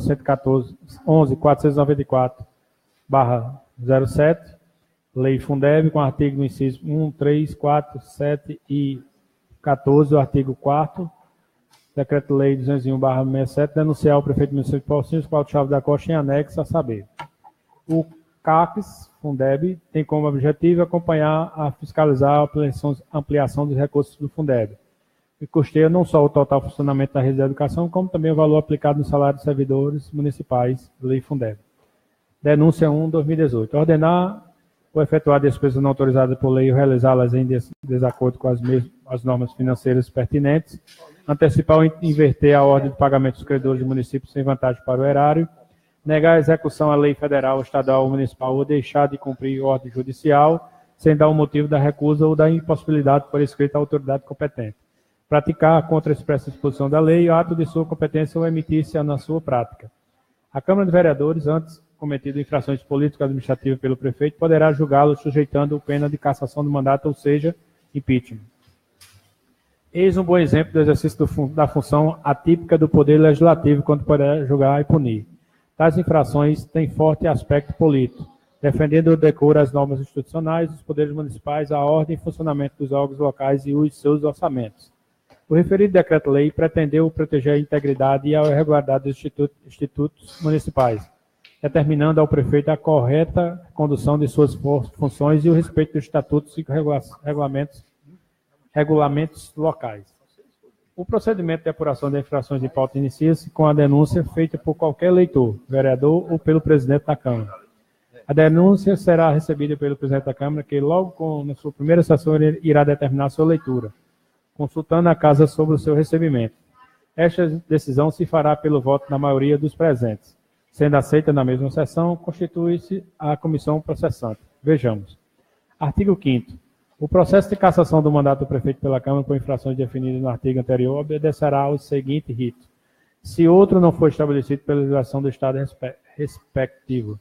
114.497, Lei Fundeb, com artigo no inciso 1, 3, 4, 7 e 14, o artigo 4º, Decreto-Lei 201/67, denunciar ao prefeito do município de Pocinhos, Cláudio Chaves da Costa, em anexo a saber. O CAPES, Fundeb, tem como objetivo acompanhar a fiscalizar a ampliação dos recursos do Fundeb, que custeia não só o total funcionamento da rede de educação, como também o valor aplicado no salário dos servidores municipais, Lei Fundeb. Denúncia 1/2018. Ordenar ou efetuar despesas não autorizadas por lei ou realizá-las em desacordo com as normas financeiras pertinentes, antecipar ou inverter a ordem de pagamento dos credores do município sem vantagem para o erário, negar a execução à lei federal, estadual ou municipal ou deixar de cumprir ordem judicial sem dar o motivo da recusa ou da impossibilidade por escrito à autoridade competente. Praticar contra a expressa disposição da lei o ato de sua competência ou emitir-se na sua prática. A Câmara de Vereadores, antes cometido infrações políticas administrativas pelo prefeito, poderá julgá-lo sujeitando pena de cassação do mandato, ou seja, impeachment. Eis um bom exemplo do exercício da função atípica do Poder Legislativo quando poderá julgar e punir. Tais infrações têm forte aspecto político, defendendo o decoro às normas institucionais dos poderes municipais, a ordem e funcionamento dos órgãos locais e os seus orçamentos. O referido decreto-lei pretendeu proteger a integridade e a regularidade dos institutos municipais, determinando ao prefeito a correta condução de suas funções e o respeito dos estatutos e regulamentos locais. O procedimento de apuração de infrações de pauta inicia-se com a denúncia feita por qualquer eleitor, vereador ou pelo presidente da Câmara. A denúncia será recebida pelo presidente da Câmara, que logo na sua primeira sessão irá determinar sua leitura, consultando a Casa sobre o seu recebimento. Esta decisão se fará pelo voto da maioria dos presentes. Sendo aceita na mesma sessão, constitui-se a comissão processante. Vejamos. Artigo 5º. O processo de cassação do mandato do prefeito pela Câmara por infrações definidas no artigo anterior obedecerá ao seguinte rito: se outro não for estabelecido pela legislação do Estado respectivo.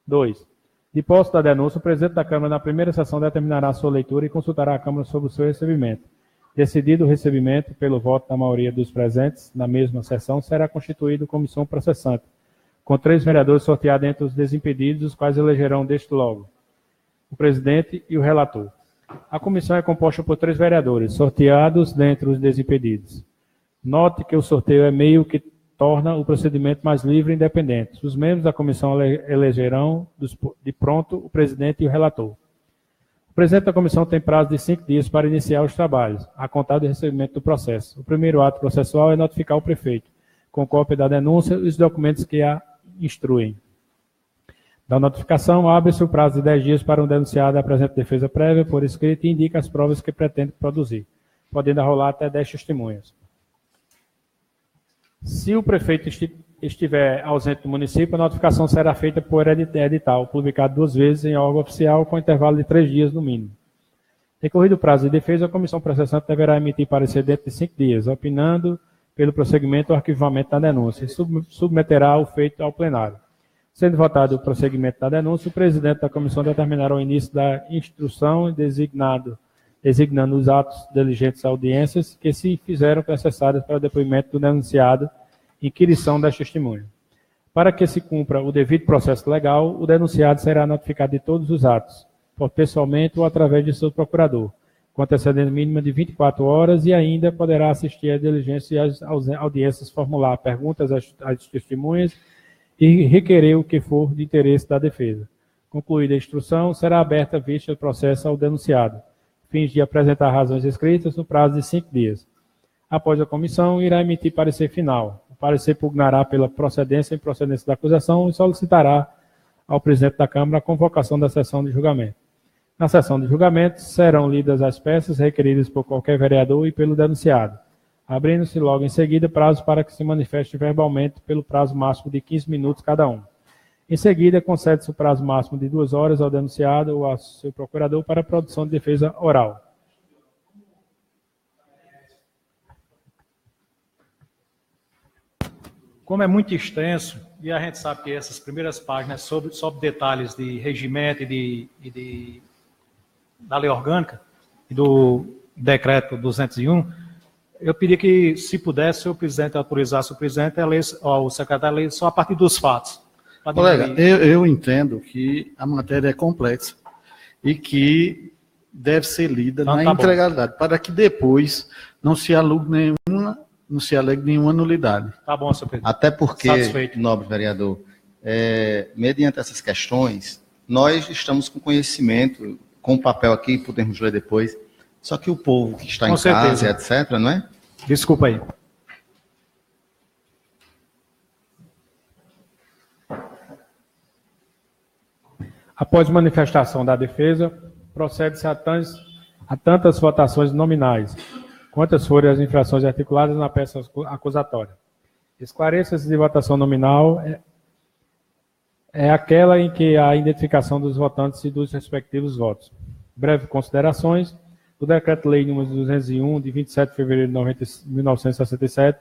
2. De posse da denúncia, o presidente da Câmara, na primeira sessão, determinará a sua leitura e consultará a Câmara sobre o seu recebimento. Decidido o recebimento pelo voto da maioria dos presentes, na mesma sessão, será constituída comissão processante, com 3 vereadores sorteados entre os desimpedidos, os quais elegerão deste logo o presidente e o relator. A comissão é composta por 3 vereadores, sorteados dentre os desimpedidos. Note que o sorteio é meio que torna o procedimento mais livre e independente. Os membros da comissão elegerão de pronto o presidente e o relator. O presidente da comissão tem prazo de 5 dias para iniciar os trabalhos, a contar do recebimento do processo. O primeiro ato processual é notificar o prefeito, com cópia da denúncia e os documentos que a instruem. Da notificação, abre-se o prazo de 10 dias para um denunciado apresentar defesa prévia por escrito e indica as provas que pretende produzir, podendo arrolar até 10 testemunhas. Se o prefeito estiver ausente do município, a notificação será feita por edital, publicado 2 vezes em órgão oficial, com intervalo de 3 dias no mínimo. Decorrido o prazo de defesa, a comissão processante deverá emitir parecer dentro de 5 dias, opinando pelo prosseguimento ou arquivamento da denúncia, e submeterá o feito ao plenário. Sendo votado o prosseguimento da denúncia, o presidente da comissão determinará o início da instrução designando os atos diligentes audiências que se fizeram necessárias para o depoimento do denunciado e inquirição das testemunhas. Para que se cumpra o devido processo legal, o denunciado será notificado de todos os atos, pessoalmente ou através de seu procurador, com antecedência mínima de 24 horas e ainda poderá assistir à diligência e às audiências, formular perguntas às testemunhas e requerer o que for de interesse da defesa. Concluída a instrução, será aberta a vista do processo ao denunciado, fins de apresentar razões escritas no prazo de 5 dias. Após a comissão, irá emitir parecer final. O parecer pugnará pela procedência e improcedência da acusação e solicitará ao presidente da Câmara a convocação da sessão de julgamento. Na sessão de julgamento, serão lidas as peças requeridas por qualquer vereador e pelo denunciado, abrindo-se logo em seguida prazo para que se manifeste verbalmente pelo prazo máximo de 15 minutos cada um. Em seguida, concede-se o prazo máximo de 2 horas ao denunciado ou ao seu procurador para a produção de defesa oral. Como é muito extenso, e a gente sabe que essas primeiras páginas sobre detalhes de regimento da lei orgânica e do decreto 201, eu pedi que, se pudesse, o presidente autorizasse o presidente a ler, o secretário a ler só a partir dos fatos. Colega, eu entendo que a matéria é complexa e que deve ser lida Então, na integralidade, para que depois não se alegue nenhuma nulidade. Tá bom, senhor presidente. Até porque, Satisfeito. nobre vereador, mediante essas questões, nós estamos com conhecimento, com o papel aqui, podemos ler depois, só que o povo que está Com em certeza. casa, etc., não é? Desculpa aí. Após manifestação da defesa, procede-se a tantas votações nominais, quantas forem as infrações articuladas na peça acusatória. Esclareça-se de votação nominal é aquela em que há a identificação dos votantes e dos respectivos votos. Breve considerações. O Decreto-Lei nº 201, de 27 de fevereiro de 1967,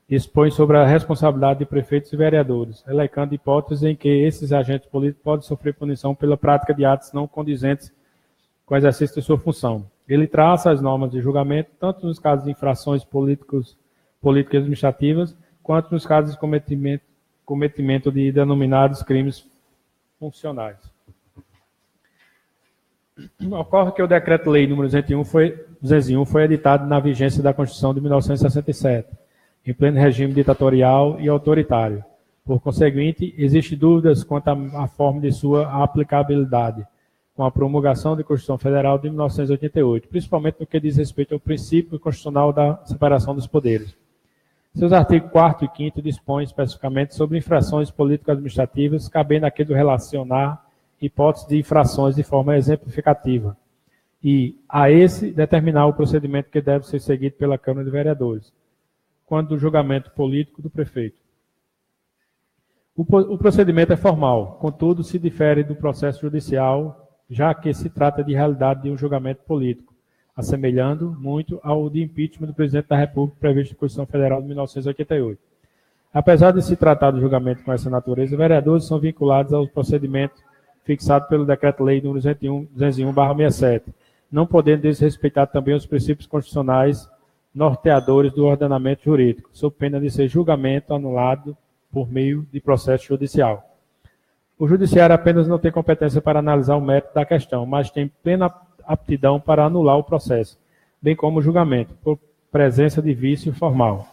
expõe sobre a responsabilidade de prefeitos e vereadores, elecando hipóteses em que esses agentes políticos podem sofrer punição pela prática de atos não condizentes com o exercício de sua função. Ele traça as normas de julgamento, tanto nos casos de infrações políticas e administrativas, quanto nos casos de cometimento de denominados crimes funcionais. Ocorre que o Decreto-Lei nº 201 foi editado na vigência da Constituição de 1967, em pleno regime ditatorial e autoritário. Por conseguinte, existem dúvidas quanto à forma de sua aplicabilidade, com a promulgação da Constituição Federal de 1988, principalmente no que diz respeito ao princípio constitucional da separação dos poderes. Seus artigos 4º e 5º dispõem especificamente sobre infrações político-administrativas, cabendo aqui do relacionar hipóteses de infrações de forma exemplificativa, e, a esse, determinar o procedimento que deve ser seguido pela Câmara de Vereadores, quando do julgamento político do prefeito. O procedimento é formal, contudo, se difere do processo judicial, já que se trata de realidade de um julgamento político, assemelhando muito ao de impeachment do presidente da República previsto na Constituição Federal de 1988. Apesar de se tratar de julgamento com essa natureza, os vereadores são vinculados ao procedimento fixado pelo Decreto-Lei nº 201/67, não podendo desrespeitar também os princípios constitucionais norteadores do ordenamento jurídico, sob pena de ser julgamento anulado por meio de processo judicial. O judiciário apenas não tem competência para analisar o mérito da questão, mas tem plena aptidão para anular o processo, bem como o julgamento, por presença de vício formal.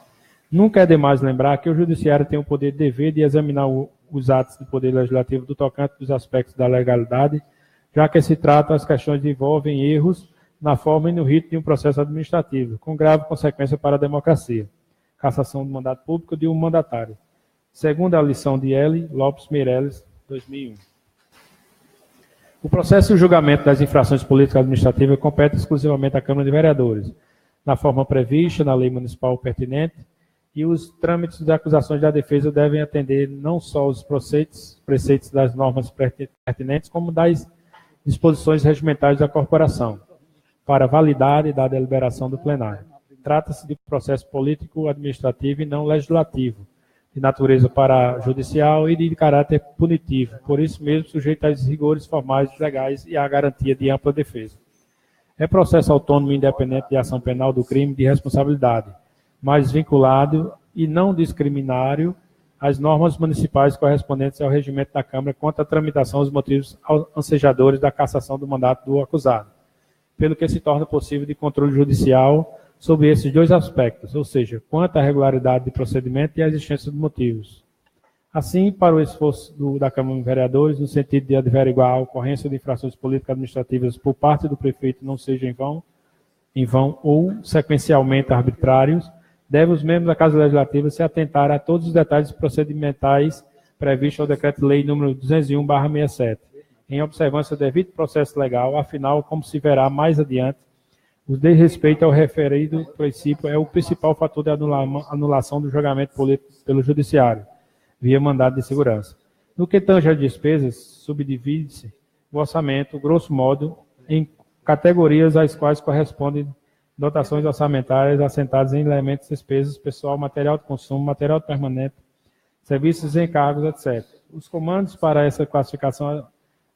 Nunca é demais lembrar que o judiciário tem o poder e dever de examinar os atos do Poder Legislativo do tocante dos aspectos da legalidade, já que se trata as questões que envolvem erros na forma e no rito de um processo administrativo, com grave consequência para a democracia. Cassação do mandato público de um mandatário. Segundo a lição de L. Lopes Meirelles, 2001. O processo e o julgamento das infrações políticas administrativas compete exclusivamente à Câmara de Vereadores, na forma prevista na lei municipal pertinente, e os trâmites de acusações da defesa devem atender não só os preceitos das normas pertinentes, como das disposições regimentais da corporação, para a validade da deliberação do plenário. Trata-se de processo político-administrativo e não legislativo, de natureza parajudicial e de caráter punitivo, por isso mesmo sujeito aos rigores formais legais e à garantia de ampla defesa. É processo autônomo e independente de ação penal do crime de responsabilidade, mas vinculado e não discriminário às normas municipais correspondentes ao regimento da Câmara quanto à tramitação dos motivos ansejadores da cassação do mandato do acusado, pelo que se torna possível de controle judicial sobre esses dois aspectos, ou seja, quanto à regularidade de procedimento e à existência de motivos. Assim, para o esforço da Câmara de Vereadores, no sentido de averiguar a ocorrência de infrações políticas administrativas por parte do prefeito não seja em vão, em vão ou sequencialmente arbitrários, devem os membros da Casa Legislativa se atentar a todos os detalhes procedimentais previstos ao Decreto-Lei nº 201/67, em observância do devido processo legal, afinal, como se verá mais adiante, o desrespeito ao referido princípio é o principal fator de anulação do julgamento político pelo Judiciário, via mandado de segurança. No que tange às despesas, subdivide-se o orçamento, grosso modo, em categorias às quais correspondem dotações orçamentárias assentadas em elementos de despesas, pessoal, material de consumo, material permanente, serviços e encargos, etc. Os comandos para essa classificação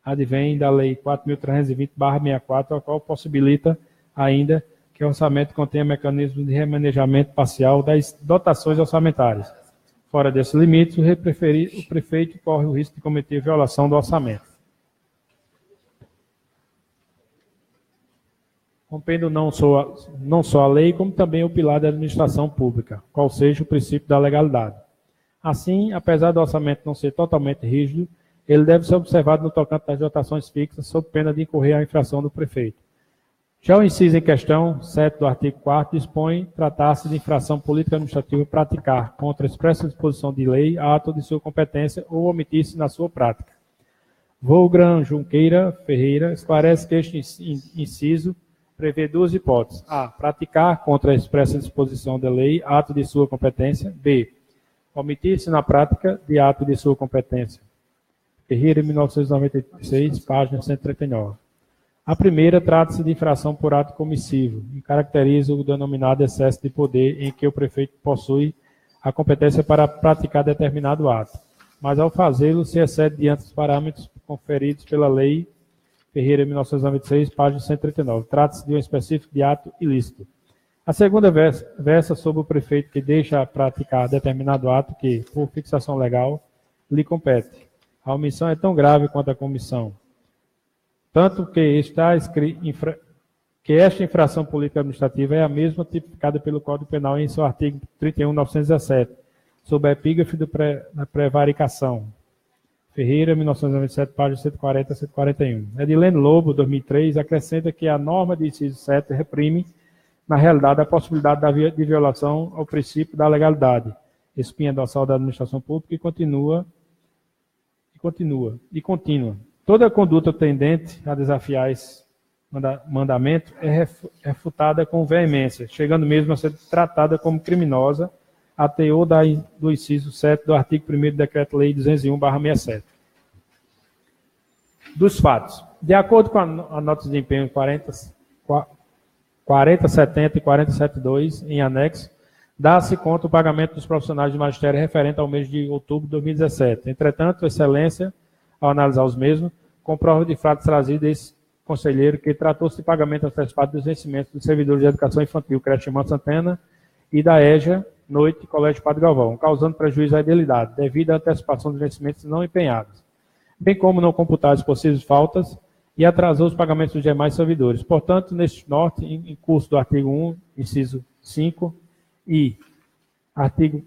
advêm da Lei 4.320/64, a qual possibilita ainda que o orçamento contenha mecanismo de remanejamento parcial das dotações orçamentárias. Fora desses limites, o prefeito corre o risco de cometer violação do orçamento. Rompendo não só a lei, como também o pilar da administração pública, qual seja o princípio da legalidade. Assim, apesar do orçamento não ser totalmente rígido, ele deve ser observado no tocante das dotações fixas, sob pena de incorrer à infração do prefeito. Já o inciso em questão, 7 do artigo 4º, dispõe tratar-se de infração política administrativa praticar, contra a expressa disposição de lei, ato de sua competência ou omitir-se na sua prática. Wolfgang Junqueira Ferreira esclarece que este inciso prevê duas hipóteses. A. Praticar contra a expressa disposição da lei, ato de sua competência. B. Omitir-se na prática de ato de sua competência. Ferreira, 1996, página 139. A primeira trata-se de infração por ato comissivo e caracteriza o denominado excesso de poder em que o prefeito possui a competência para praticar determinado ato, mas ao fazê-lo se excede diante dos parâmetros conferidos pela lei Ferreira, 1996, página 139. Trata-se de um específico de ato ilícito. A segunda versa sobre o prefeito que deixa praticar determinado ato que, por fixação legal, lhe compete. A omissão é tão grave quanto a comissão. Tanto que esta infração política administrativa é a mesma tipificada pelo Código Penal em seu artigo 31.917, sob a epígrafe da prevaricação. Ferreira, 1997, página 140 a 141. Edilene Lobo, 2003, acrescenta que a norma de inciso 7 reprime, na realidade, a possibilidade de violação ao princípio da legalidade, espinha dorsal da administração pública e contínua. Toda conduta tendente a desafiar esse mandamento é refutada com veemência, chegando mesmo a ser tratada como criminosa, a teor do inciso 7 do artigo 1º do Decreto-Lei 201/67. Dos fatos. De acordo com a nota de empenho 4070 e 4072, em anexo, dá-se conta o pagamento dos profissionais de magistério referente ao mês de outubro de 2017. Entretanto, Excelência, ao analisar os mesmos, comprova de fato trazido esse conselheiro que tratou-se de pagamento antecipado dos vencimentos dos servidores de educação infantil, creche Irmã Santana, e da EJA, Noite, Colégio Padre Galvão, causando prejuízo à idilidade, devido à antecipação dos vencimentos não empenhados, bem como não computar as possíveis faltas e atrasou os pagamentos dos demais servidores. Portanto, neste norte, em curso do artigo 1, inciso 5, e artigo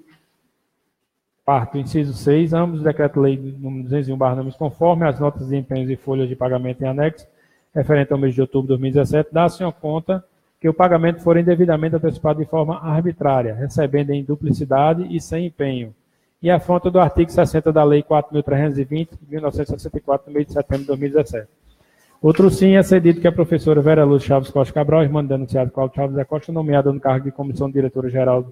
4º, inciso 6, ambos os decretos-lei nº 201/números, conforme as notas de empenhos e folhas de pagamento em anexo, referente ao mês de outubro de 2017, dá-se uma conta que o pagamento for indevidamente antecipado de forma arbitrária, recebendo em duplicidade e sem empenho, e afronta do artigo 60 da Lei 4.320, de 1964, no mês de setembro de 2017. Outro sim é cedido que a professora Vera Luz Chaves Costa Cabral, irmã do denunciado Cláudio Chaves da Costa, nomeada no cargo de comissão diretora-geral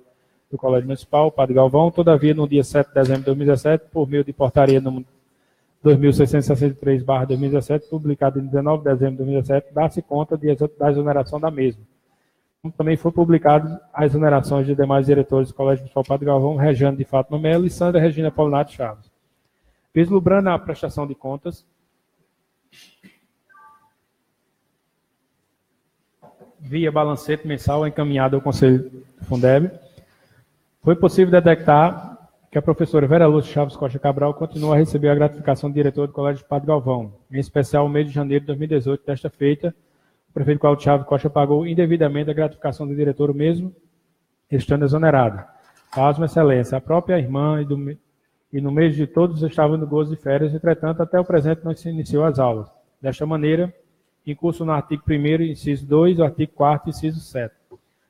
do Colégio Municipal, Padre Galvão, todavia, no dia 7 de dezembro de 2017, por meio de portaria número 2663/2017, publicada em 19 de dezembro de 2017, dá-se conta da exoneração da mesma. Como também foi publicado as exonerações de demais diretores do Colégio Municipal Padre Galvão, Regiane de Fátima Melo e Sandra Regina Apolinato Chaves. Vislumbrando a prestação de contas, via balancete mensal encaminhado ao Conselho Fundeb, foi possível detectar que a professora Vera Lúcia Chaves Costa Cabral continua a receber a gratificação de diretor do Colégio Padre Galvão. Em especial, no mês de janeiro de 2018, desta feita, o prefeito Cláudio Chaves Costa pagou indevidamente a gratificação do diretor mesmo, estando exonerado. Pasma, Excelência, a própria irmã e no mês de todos estavam no gozo de férias, entretanto, até o presente não se iniciou as aulas. Desta maneira, incurso no artigo 1º, inciso 2, e o artigo 4º, inciso 7.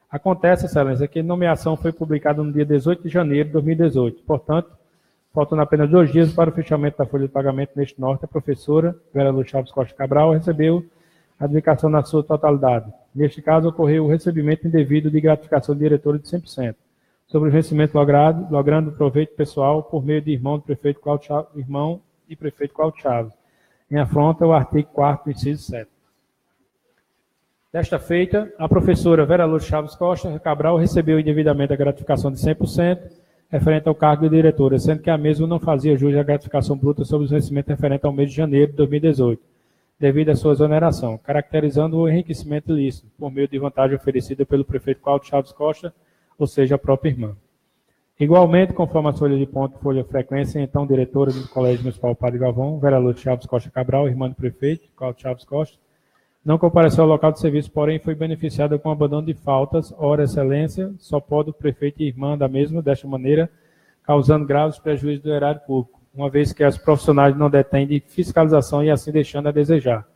Acontece, Excelência, que a nomeação foi publicada no dia 18 de janeiro de 2018. Portanto, faltando apenas 2 dias para o fechamento da folha de pagamento neste norte, a professora Vera Luz Chaves Costa Cabral recebeu a adjudicação na sua totalidade. Neste caso, ocorreu o recebimento indevido de gratificação de diretora de 100%, sobre o vencimento logrando proveito pessoal por meio de irmão e prefeito Cláudio Chaves, em afronta ao artigo 4º, inciso 7. Desta feita, a professora Vera Luz Chaves Costa Cabral recebeu indevidamente a gratificação de 100%, referente ao cargo de diretora, sendo que a mesma não fazia jus à gratificação bruta sobre os vencimentos referente ao mês de janeiro de 2018, devido à sua exoneração, caracterizando o enriquecimento ilícito, por meio de vantagem oferecida pelo prefeito Cláudio Chaves Costa, ou seja, a própria irmã. Igualmente, conforme a folha de ponto, folha frequência, então diretora do Colégio Municipal Padre Galvão, Vera Luz Chaves Costa Cabral, irmã do prefeito, Cláudio Chaves Costa, não compareceu ao local de serviço, porém foi beneficiada com abandono de faltas, ora excelência, só pode o prefeito e irmã da mesma, desta maneira, causando graves prejuízos do erário público, uma vez que as profissionais não detêm de fiscalização e assim deixando a desejar,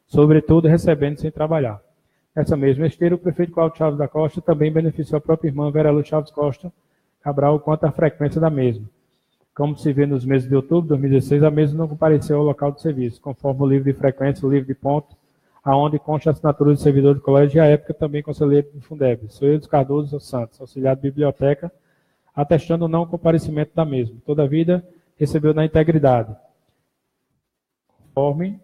sobretudo recebendo sem trabalhar. Nessa mesma esteira, o prefeito Cláudio Chaves da Costa também beneficiou a própria irmã Vera Luz Chaves Costa Cabral quanto à frequência da mesma. Como se vê nos meses de outubro de 2016, a mesma não compareceu ao local de serviço, conforme o livro de frequência, o livro de ponto, aonde consta a assinatura do servidor do colégio e à época também conselheiro do Fundeb, Soeildos Cardoso Santos, auxiliar de biblioteca, atestando o não comparecimento da mesma. Todavia, recebeu na integridade, conforme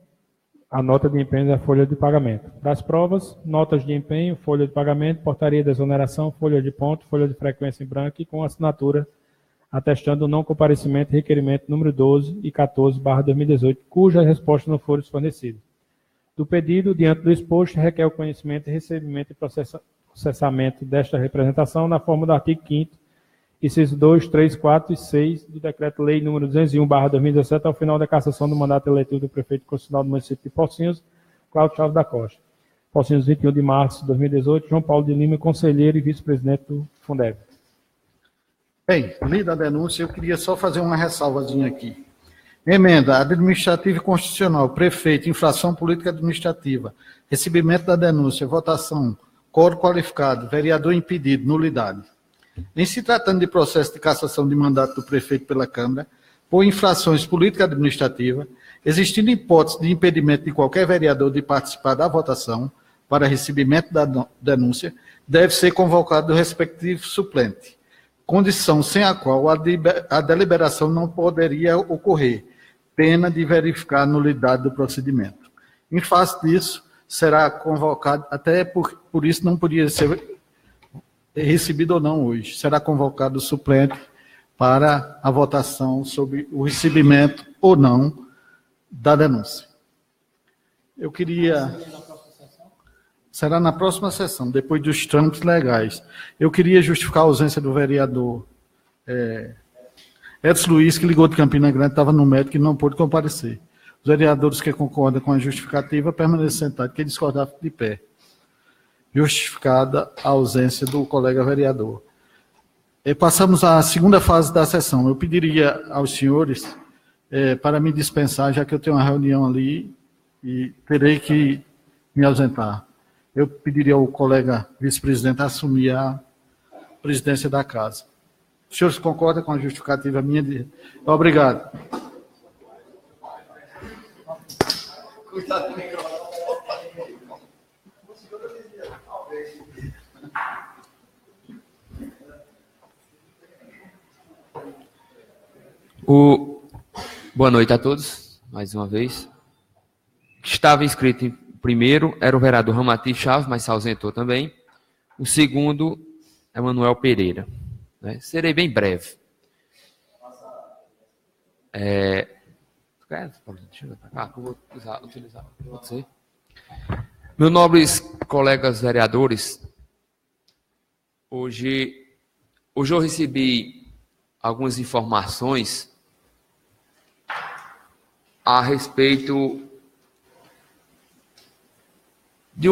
a nota de empenho da folha de pagamento. Das provas, notas de empenho, folha de pagamento, portaria de exoneração, folha de ponto, folha de frequência em branco e com assinatura, atestando o não comparecimento e requerimento número 12 e 14/2018, cujas respostas não foram fornecidas. Do pedido, diante do exposto, requer o conhecimento, recebimento e processamento desta representação na forma do artigo 5º, inciso 2, 3, 4 e 6 do Decreto-Lei nº 201/2017, ao final da cassação do mandato eletivo do prefeito constitucional do município de Pocinhos, Cláudio Chaves da Costa. Pocinhos, 21 de março de 2018, João Paulo de Lima, conselheiro e vice-presidente do Fundeb. Bem, lida a denúncia, eu queria só fazer uma ressalvazinha aqui. Emenda administrativa e constitucional, prefeito, infração política administrativa, recebimento da denúncia, votação, coro qualificado, vereador impedido, nulidade. Em se tratando de processo de cassação de mandato do prefeito pela Câmara, por infrações político-administrativas, existindo hipótese de impedimento de qualquer vereador de participar da votação para recebimento da denúncia, deve ser convocado o respectivo suplente, condição sem a qual a deliberação não poderia ocorrer, pena de verificar a nulidade do procedimento. Em face disso, será convocado, até por isso não podia ser recebido ou não hoje, será convocado o suplente para a votação sobre o recebimento ou não da denúncia. Eu queria... Será na próxima sessão, depois dos trâmites legais. Eu queria justificar a ausência do vereador Edson Luiz, que ligou de Campina Grande, estava no médico e não pôde comparecer. Os vereadores que concordam com a justificativa permanecem sentados, quem discordar de pé. Justificada a ausência do colega vereador. Passamos à segunda fase da sessão. Eu pediria aos senhores para me dispensar, já que eu tenho uma reunião ali e terei que me ausentar. Eu pediria ao colega vice-presidente assumir a presidência da casa. Os senhores concordam com a justificativa minha? Obrigado. Boa noite a todos, mais uma vez. Estava inscrito em primeiro era o vereador Ramati Chaves, mas se ausentou também. O segundo é Manuel Pereira. Serei bem breve. Eu vou utilizar. Pode ser? Meus nobres colegas vereadores, hoje eu recebi algumas informações a respeito de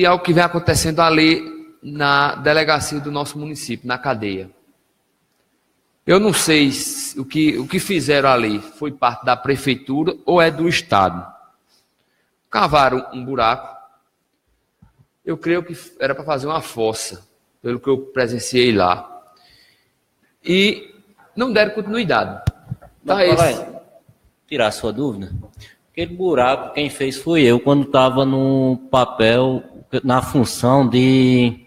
algo que vem acontecendo ali na delegacia do nosso município, na cadeia. Eu não sei se o que fizeram ali foi parte da prefeitura ou é do Estado. cavaram um buraco. Eu creio que era para fazer uma fossa, pelo que eu presenciei lá. E não deram continuidade. Tirar a sua dúvida? Aquele buraco, quem fez fui eu, quando estava no papel, na função de...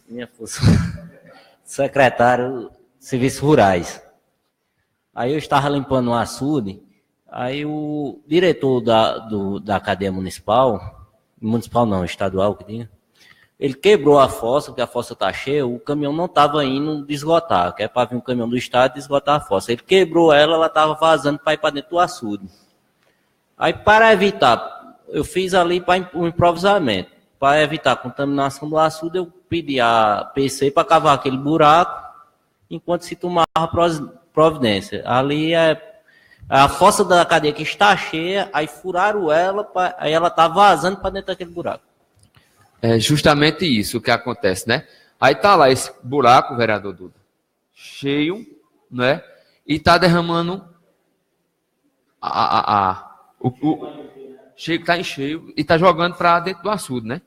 Minha função... secretário de Serviços Rurais. Aí eu estava limpando um açude, aí o diretor da cadeia municipal não, estadual que tinha, ele quebrou a fossa, porque a fossa está cheia, o caminhão não estava indo desgotar, que é para vir um caminhão do estado desgotar a fossa. Ele quebrou ela estava vazando para ir para dentro do açude. Aí, para evitar, eu fiz ali para um improvisamento, para evitar a contaminação do açude, eu pedi a PC para cavar aquele buraco, enquanto se tomava providência. Ali é a fossa da cadeia que está cheia, aí furaram ela, aí ela está vazando para dentro daquele buraco. É justamente isso que acontece, né? Aí tá lá esse buraco, vereador Duda, cheio, né? E tá derramando tá em cheio e tá jogando para dentro do açude, né?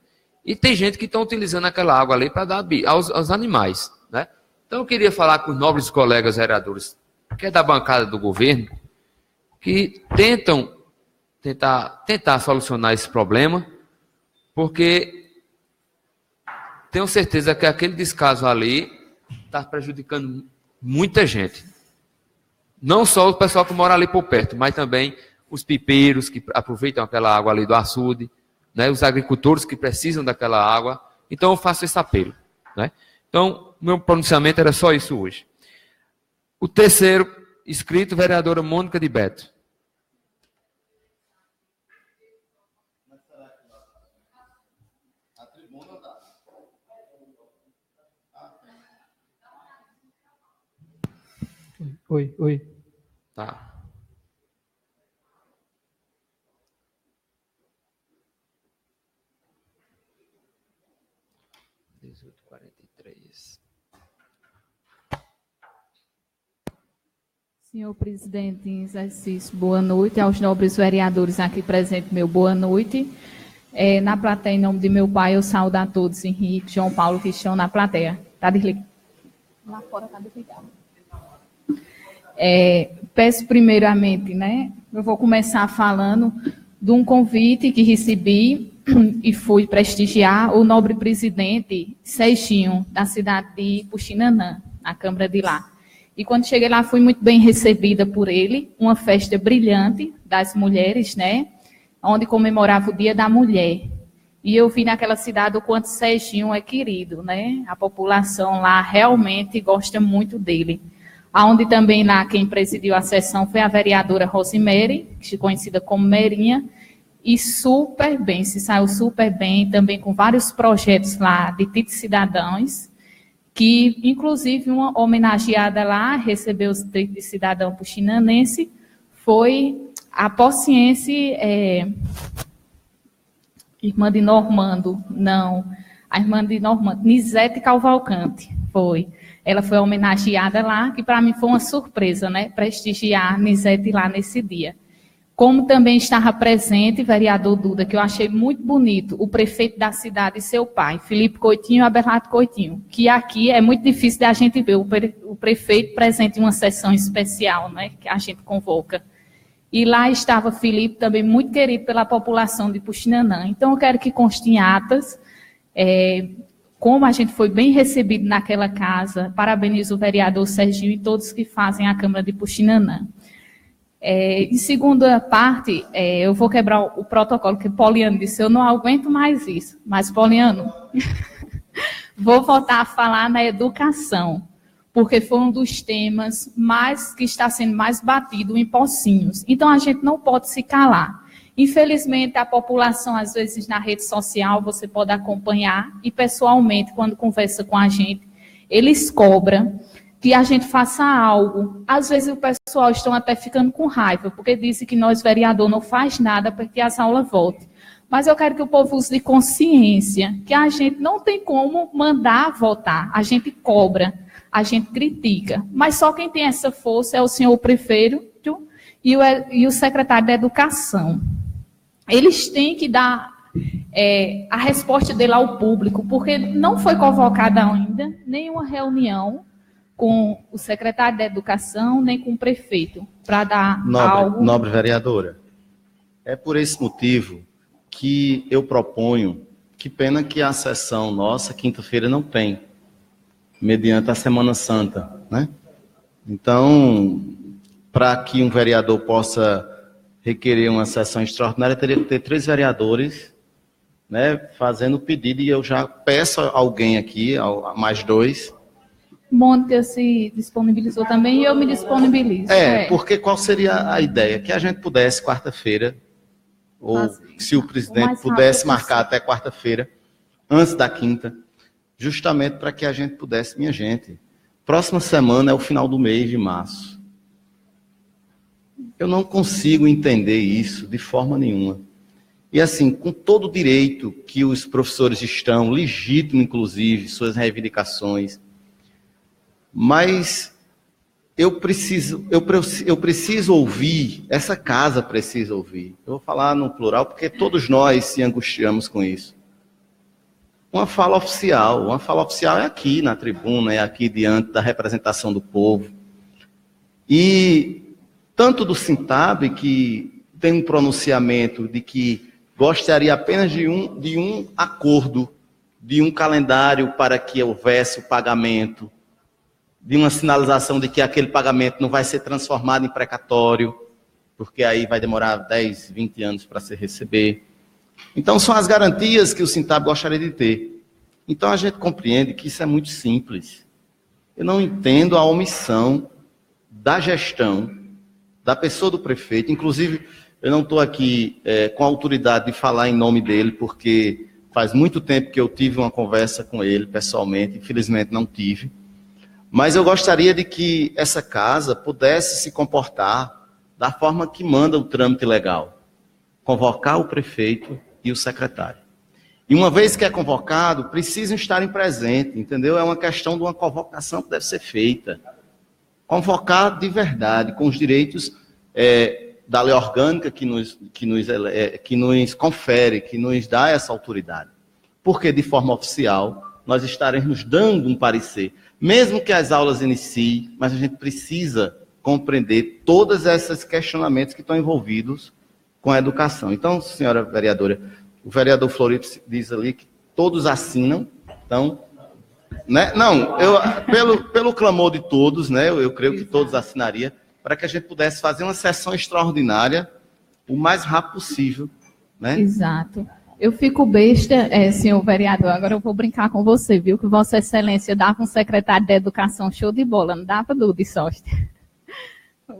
E tem gente que está utilizando aquela água ali para dar aos animais, né? Então eu queria falar com os nobres colegas vereadores, que é da bancada do governo, que tentar solucionar esse problema, porque tenho certeza que aquele descaso ali está prejudicando muita gente. Não só o pessoal que mora ali por perto, mas também os pipeiros que aproveitam aquela água ali do açude, né? Os agricultores que precisam daquela água. Então eu faço esse apelo, né? Então, meu pronunciamento era só isso hoje. O terceiro inscrito, vereadora Mônica de Beto. Oi. Tá. Senhor presidente em exercício, boa noite. Aos nobres vereadores aqui presentes, meu boa noite. Na plateia, em nome de meu pai, eu saúdo a todos, Henrique, João Paulo, que estão na plateia. Está desligado? Lá fora está desligado. Peço primeiramente, né? Eu vou começar falando de um convite que recebi e fui prestigiar o nobre presidente Serginho, da cidade de Puxinanã, na Câmara de lá. E quando cheguei lá, fui muito bem recebida por ele, uma festa brilhante das mulheres, né? Onde comemorava o Dia da Mulher. E eu vi naquela cidade o quanto Serginho é querido, né? A população lá realmente gosta muito dele. Onde também lá quem presidiu a sessão foi a vereadora Rosemary, conhecida como Merinha, e super bem, se saiu super bem, também com vários projetos lá de títulos cidadãos, que, inclusive, uma homenageada lá, recebeu os títulos de cidadão puxinanense, foi a Pociense, irmã de Normando, não, a irmã de Normando, Nizete Cavalcante, foi. Ela foi homenageada lá, que para mim foi uma surpresa, né, prestigiar Nizete lá nesse dia. Como também estava presente, vereador Duda, que eu achei muito bonito, o prefeito da cidade e seu pai, Felipe Coitinho e Abelardo Coitinho, que aqui é muito difícil da gente ver o prefeito presente em uma sessão especial, né, que a gente convoca. E lá estava Felipe, também muito querido pela população de Puxinanã. Então, eu quero que conste em atas, como a gente foi bem recebido naquela casa. Parabenizo o vereador Serginho e todos que fazem a Câmara de Puxinanã. Em segunda parte, eu vou quebrar o protocolo, que Poliano disse, eu não aguento mais isso. Mas, Poliano, vou voltar a falar na educação, porque foi um dos temas que está sendo mais batido em Pocinhos. Então, a gente não pode se calar. Infelizmente, a população, às vezes, na rede social, você pode acompanhar, e pessoalmente, quando conversa com a gente, eles cobram que a gente faça algo. Às vezes, o pessoal estão até ficando com raiva, porque dizem que nós, vereador, não faz nada para que as aulas voltem. Mas eu quero que o povo use de consciência, que a gente não tem como mandar votar. A gente cobra, a gente critica. Mas só quem tem essa força é o senhor prefeito e o secretário da Educação. eles têm que dar a resposta dele ao público, porque não foi convocada ainda nenhuma reunião com o secretário da Educação, nem com o prefeito, para dar algo... Nobre vereadora, é por esse motivo que eu proponho, que pena que a sessão nossa, quinta-feira, não tem, mediante a Semana Santa, né? Então, para que um vereador possa requerer uma sessão extraordinária, teria que ter 3 vereadores, né, fazendo o pedido, e eu já peço a alguém aqui, a mais 2. Mônica se disponibilizou também e eu me disponibilizo. Porque qual seria a ideia? Que a gente pudesse, quarta-feira, ou se o presidente pudesse marcar até quarta-feira, antes da quinta, justamente para que a gente pudesse, minha gente, próxima semana é o final do mês de março. Eu não consigo entender isso de forma nenhuma. E assim, com todo o direito que os professores estão, legítimo inclusive, suas reivindicações, mas eu preciso ouvir, essa casa precisa ouvir. Eu vou falar no plural, porque todos nós se angustiamos com isso. Uma fala oficial é aqui na tribuna, é aqui diante da representação do povo. E tanto do Sintab, que tem um pronunciamento de que gostaria apenas de um acordo, de um calendário para que houvesse o pagamento, de uma sinalização de que aquele pagamento não vai ser transformado em precatório, porque aí vai demorar 10, 20 anos para se receber. Então, são as garantias que o Sintab gostaria de ter. Então, a gente compreende que isso é muito simples. Eu não entendo a omissão da gestão, da pessoa do prefeito. Inclusive, eu não estou aqui com a autoridade de falar em nome dele, porque faz muito tempo que eu tive uma conversa com ele pessoalmente, infelizmente não tive. Mas eu gostaria de que essa casa pudesse se comportar da forma que manda o trâmite legal. Convocar o prefeito e o secretário. E uma vez que é convocado, precisam estarem presentes, entendeu? É uma questão de uma convocação que deve ser feita. Convocar de verdade, com os direitos da lei orgânica que nos confere, que nos dá essa autoridade. Porque, de forma oficial, nós estaremos dando um parecer. Mesmo que as aulas iniciem, mas a gente precisa compreender todos esses questionamentos que estão envolvidos com a educação. Então, senhora vereadora, o vereador Florido diz ali que todos assinam, então, né? Não, pelo clamor de todos, né? Eu creio que todos assinariam, para que a gente pudesse fazer uma sessão extraordinária o mais rápido possível, né? Exato. Eu fico besta, senhor vereador, agora eu vou brincar com você, viu? Que Vossa Excelência dava um secretário de Educação show de bola, não dava, Duda Sóster?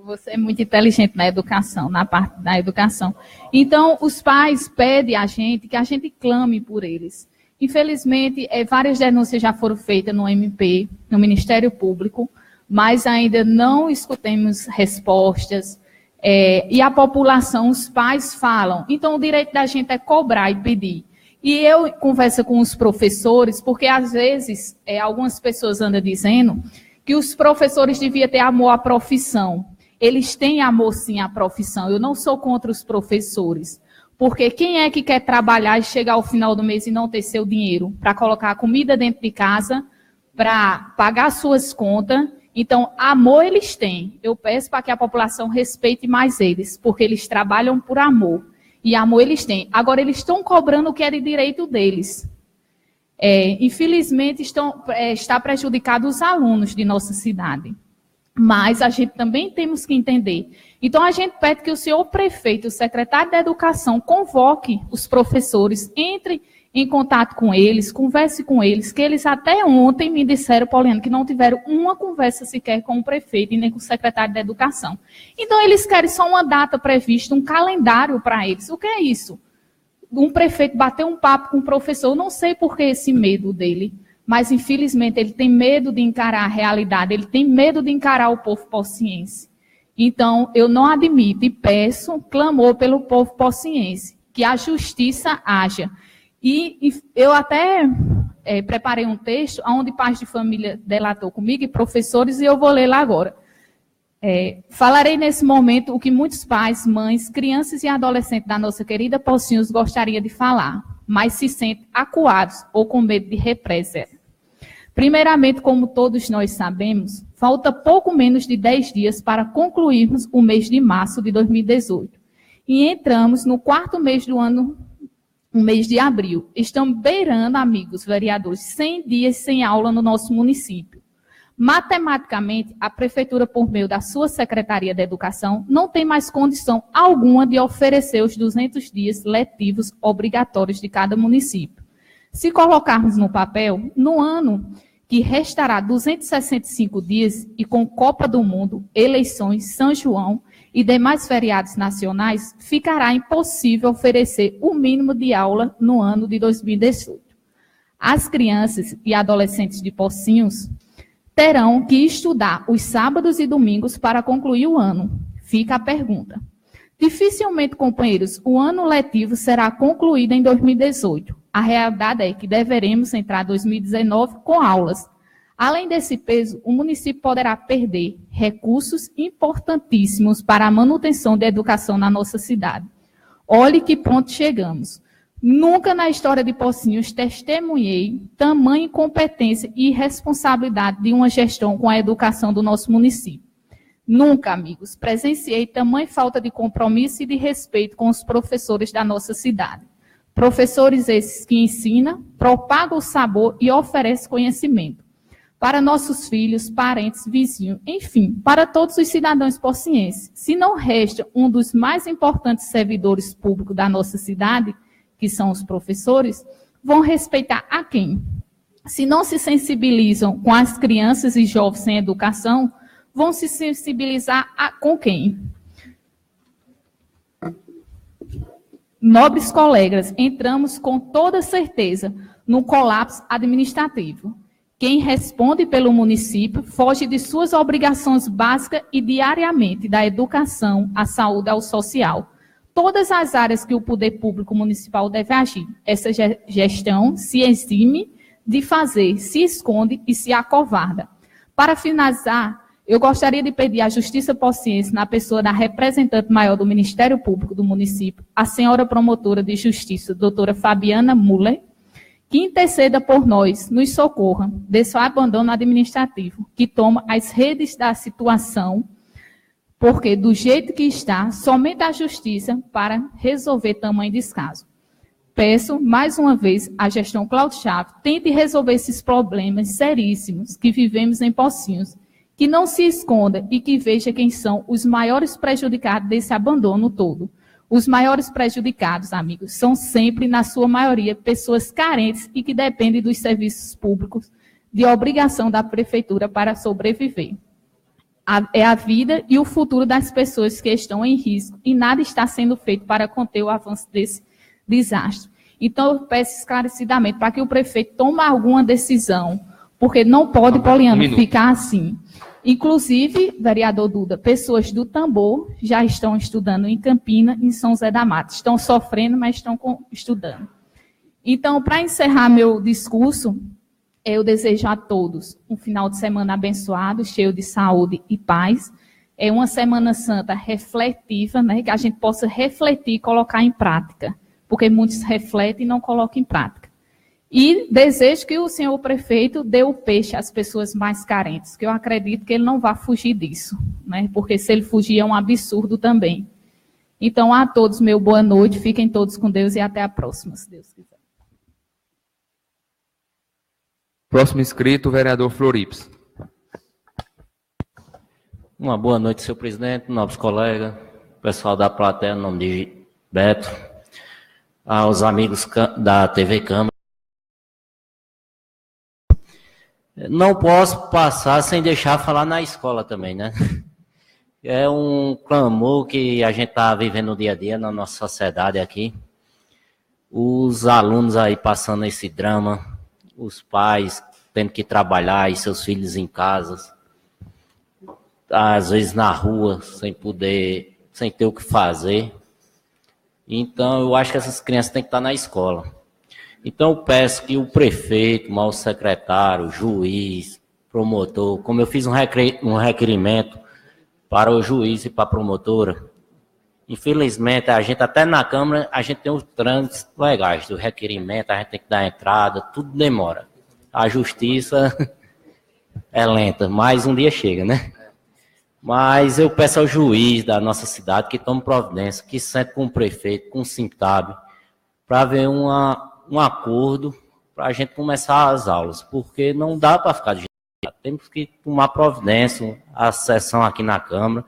Você é muito inteligente na educação, na parte da educação. Então, os pais pedem a gente que a gente clame por eles. Infelizmente, várias denúncias já foram feitas no MP, no Ministério Público, mas ainda não escutamos respostas. E a população, os pais falam. Então, o direito da gente é cobrar e pedir. E eu converso com os professores, porque às vezes algumas pessoas andam dizendo que os professores deviam ter amor à profissão. Eles têm amor, sim, à profissão. Eu não sou contra os professores. Porque quem é que quer trabalhar e chegar ao final do mês e não ter seu dinheiro para colocar comida dentro de casa, para pagar suas contas? Então, amor eles têm. Eu peço para que a população respeite mais eles, porque eles trabalham por amor. E amor eles têm. Agora, eles estão cobrando o que é de direito deles. Infelizmente, está prejudicado os alunos de nossa cidade. Mas a gente também temos que entender. Então, a gente pede que o senhor prefeito, o secretário da Educação, convoque os professores, entre em contato com eles, converse com eles, que eles até ontem me disseram, Poliana, que não tiveram uma conversa sequer com o prefeito e nem com o secretário da Educação. Então, eles querem só uma data prevista, um calendário para eles. O que é isso? Um prefeito bater um papo com o professor, eu não sei por que esse medo dele, mas, infelizmente, ele tem medo de encarar a realidade, ele tem medo de encarar o povo pocinhense. Então, eu não admito e peço clamor pelo povo pocinhense, que a justiça haja. E eu até preparei um texto onde pais de família delatou comigo e professores, e eu vou ler lá agora. Falarei nesse momento o que muitos pais, mães, crianças e adolescentes da nossa querida Pocinhos gostaria de falar, mas se sentem acuados ou com medo de represália. Primeiramente, como todos nós sabemos, falta pouco menos de 10 dias para concluirmos o mês de março de 2018. E entramos no 4º mês do ano, o mês de abril. Estamos beirando, amigos vereadores, 100 dias sem aula no nosso município. Matematicamente, a Prefeitura, por meio da sua Secretaria de Educação, não tem mais condição alguma de oferecer os 200 dias letivos obrigatórios de cada município. Se colocarmos no papel, no ano que restará 265 dias e com Copa do Mundo, eleições, São João e demais feriados nacionais, ficará impossível oferecer o mínimo de aula no ano de 2018. As crianças e adolescentes de Pocinhos terão que estudar os sábados e domingos para concluir o ano. Fica a pergunta. Dificilmente, companheiros, o ano letivo será concluído em 2018. A realidade é que deveremos entrar em 2019 com aulas. Além desse peso, o município poderá perder recursos importantíssimos para a manutenção da educação na nossa cidade. Olhe que ponto chegamos. Nunca na história de Pocinhos testemunhei tamanha incompetência e irresponsabilidade de uma gestão com a educação do nosso município. Nunca, amigos, presenciei tamanha falta de compromisso e de respeito com os professores da nossa cidade. Professores esses que ensinam, propagam o sabor e oferecem conhecimento para nossos filhos, parentes, vizinhos, enfim, para todos os cidadãos pocienses. Se não resta um dos mais importantes servidores públicos da nossa cidade, que são os professores, vão respeitar a quem? Se não se sensibilizam com as crianças e jovens sem educação, vão se sensibilizar com quem? Nobres colegas, entramos com toda certeza no colapso administrativo. Quem responde pelo município foge de suas obrigações básicas e diariamente da educação, à saúde, ao social. Todas as áreas que o poder público municipal deve agir. Essa gestão se exime de fazer, se esconde e se acovarda. Para finalizar, eu gostaria de pedir à Justiça Pociense, na pessoa da representante maior do Ministério Público do município, a senhora promotora de Justiça, doutora Fabiana Muller, que interceda por nós, nos socorra desse abandono administrativo, que toma as redes da situação, porque do jeito que está, somente a Justiça para resolver tamanho descaso. Peço, mais uma vez, à gestão Cláudio Chaves, tente resolver esses problemas seríssimos que vivemos em Pocinhos, que não se esconda e que veja quem são os maiores prejudicados desse abandono todo. Os maiores prejudicados, amigos, são sempre, na sua maioria, pessoas carentes e que dependem dos serviços públicos de obrigação da prefeitura para sobreviver. É a vida e o futuro das pessoas que estão em risco e nada está sendo feito para conter o avanço desse desastre. Então, eu peço esclarecidamente para que o prefeito tome alguma decisão, porque não pode, Poliana, ficar assim. Inclusive, vereador Duda, pessoas do Tambor já estão estudando em Campina, em São José da Mata. Estão sofrendo, mas estão estudando. Então, para encerrar meu discurso, eu desejo a todos um final de semana abençoado, cheio de saúde e paz. É uma Semana Santa refletiva, né, que a gente possa refletir e colocar em prática, porque muitos refletem e não colocam em prática. E desejo que o senhor prefeito dê o peixe às pessoas mais carentes, que eu acredito que ele não vai fugir disso, né? Porque se ele fugir é um absurdo também. Então, a todos, meu boa noite, fiquem todos com Deus e até a próxima, se Deus quiser. Próximo inscrito, o vereador Florips. Uma boa noite, senhor presidente, nobres colegas, pessoal da plateia, no nome de Beto, aos amigos da TV Câmara. Não posso passar sem deixar falar na escola também, né? É um clamor que a gente está vivendo no dia a dia na nossa sociedade aqui. Os alunos aí passando esse drama, os pais tendo que trabalhar e seus filhos em casa, às vezes na rua, sem ter o que fazer. Então, eu acho que essas crianças têm que estar na escola. Então, eu peço que o prefeito, o secretário, o juiz, promotor, como eu fiz um requerimento para o juiz e para a promotora. Infelizmente, a gente até na Câmara, a gente tem os trâmites legais do requerimento, a gente tem que dar entrada, tudo demora. A justiça é lenta, mas um dia chega, né? Mas eu peço ao juiz da nossa cidade que tome providência, que sente com o prefeito, com o Sintab, para ver um acordo para a gente começar as aulas, porque não dá para ficar de jeito. Temos que tomar providência, a sessão aqui na Câmara,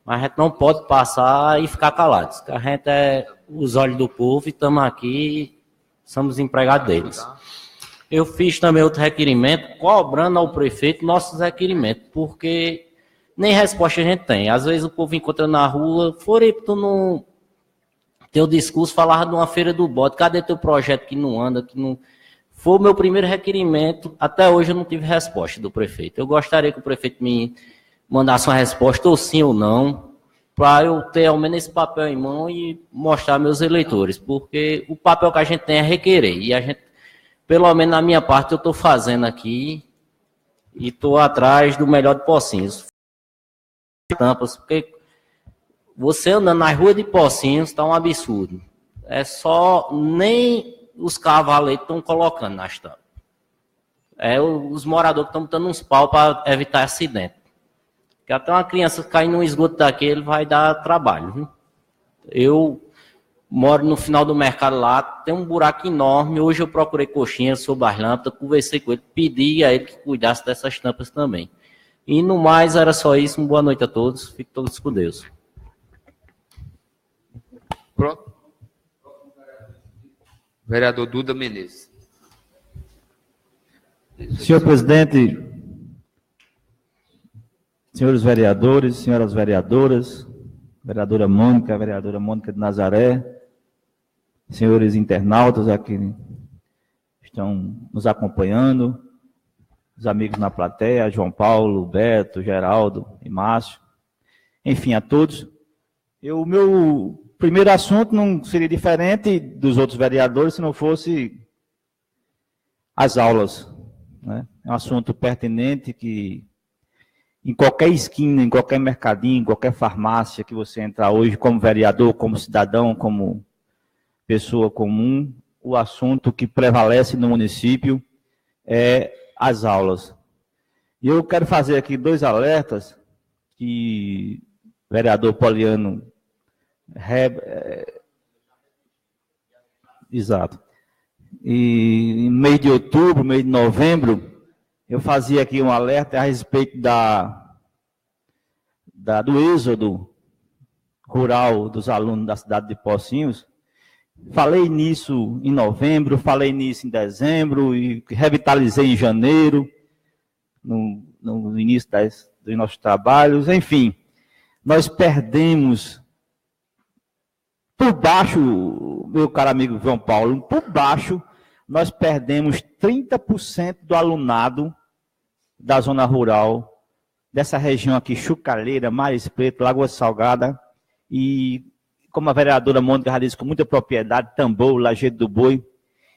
mas a gente não pode passar e ficar calados, que a gente é os olhos do povo e estamos aqui, somos empregados deles. Eu fiz também outro requerimento, cobrando ao prefeito nossos requerimentos, porque nem resposta a gente tem. Às vezes o povo encontra na rua, tu não... Teu discurso falava de uma feira do bode, cadê teu projeto que não anda, que não... Foi o meu primeiro requerimento, até hoje eu não tive resposta do prefeito. Eu gostaria que o prefeito me mandasse uma resposta, ou sim ou não, para eu ter ao menos esse papel em mão e mostrar aos meus eleitores, porque o papel que a gente tem é requerer, e a gente, pelo menos na minha parte, eu estou fazendo aqui, e estou atrás do melhor de Pocinhos. Tampas, porque você andando na rua de Pocinhos está um absurdo. É só nem os cavaleiros estão colocando nas tampas. É os moradores que estão botando uns pau para evitar acidente. Porque até uma criança cair num esgoto daquele vai dar trabalho. Viu? Eu moro no final do mercado lá, tem um buraco enorme. Hoje eu procurei coxinha sobre as lâmpadas, conversei com ele, pedi a ele que cuidasse dessas tampas também. E no mais, era só isso. Uma boa noite a todos. Fiquem todos com Deus. Pronto. Vereador Duda Menezes. Senhor presidente, senhores vereadores, senhoras vereadoras, vereadora Mônica de Nazaré, senhores internautas aqui estão nos acompanhando, os amigos na plateia, João Paulo, Beto, Geraldo e Márcio, enfim, a todos. O meu primeiro assunto não seria diferente dos outros vereadores se não fosse as aulas, né? É um assunto pertinente que em qualquer esquina, em qualquer mercadinho, em qualquer farmácia que você entrar hoje como vereador, como cidadão, como pessoa comum, o assunto que prevalece no município é as aulas. E eu quero fazer aqui 2 alertas que o vereador Poliano exato. E em mês de outubro, mês de novembro, eu fazia aqui um alerta a respeito do êxodo rural dos alunos da cidade de Pocinhos. Falei nisso em novembro, falei nisso em dezembro e revitalizei em janeiro, no início dos nossos trabalhos. Enfim, nós perdemos por baixo, meu caro amigo João Paulo, por baixo, nós perdemos 30% do alunado da zona rural, dessa região aqui, Chucalheira, Mares Preto, Lagoa Salgada, e como a vereadora Mônica já disse, com muita propriedade, Tambor, Lajeado do Boi.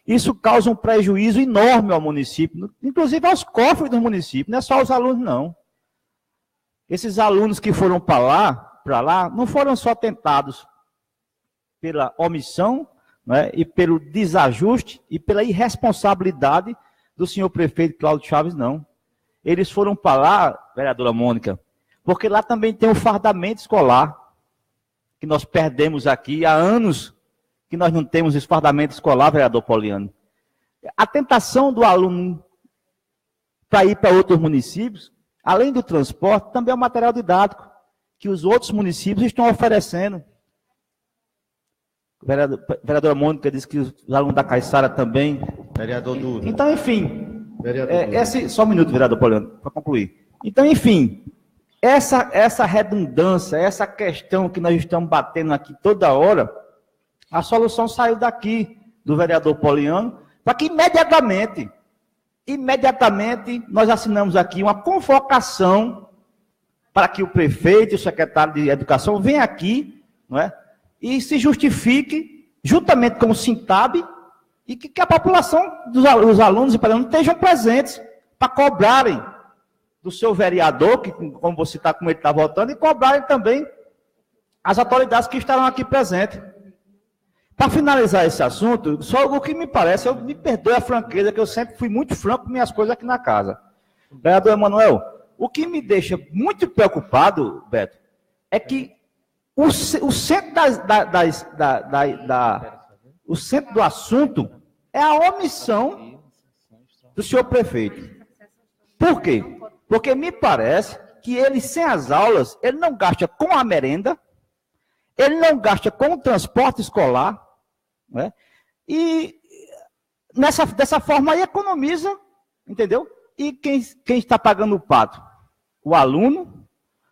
Isso causa um prejuízo enorme ao município, inclusive aos cofres do município, não é só os alunos, não. Esses alunos que foram para lá, não foram só tentados pela omissão, né, e pelo desajuste e pela irresponsabilidade do senhor prefeito Cláudio Chaves, não. Eles foram para lá, vereadora Mônica, porque lá também tem o fardamento escolar, que nós perdemos aqui há anos, que nós não temos esse fardamento escolar, vereador Poliano. A tentação do aluno para ir para outros municípios, além do transporte, também é um material didático, que os outros municípios estão oferecendo. Vereadora Mônica disse que os alunos da Caiçara também. Vereador Duda. Então, enfim, Duda. só um minuto, vereador Poliano, para concluir. Então, enfim, essa redundância, essa questão que nós estamos batendo aqui toda hora, a solução saiu daqui, do vereador Poliano, para que imediatamente nós assinamos aqui uma convocação para que o prefeito e o secretário de Educação venham aqui, não é? E se justifique, juntamente com o Sintab, e que a população dos alunos e para estejam presentes para cobrarem do seu vereador, que como você está, como ele está votando, e cobrarem também as autoridades que estarão aqui presentes. Para finalizar esse assunto, só o que me parece, me perdoe a franqueza, que eu sempre fui muito franco com minhas coisas aqui na casa. Vereador Emanuel, o que me deixa muito preocupado, Beto, é que o centro, o centro do assunto é a omissão do senhor prefeito. Por quê? Porque me parece que ele, sem as aulas, ele não gasta com a merenda, ele não gasta com o transporte escolar, né? E dessa forma aí economiza, entendeu? E quem está pagando o pato? O aluno,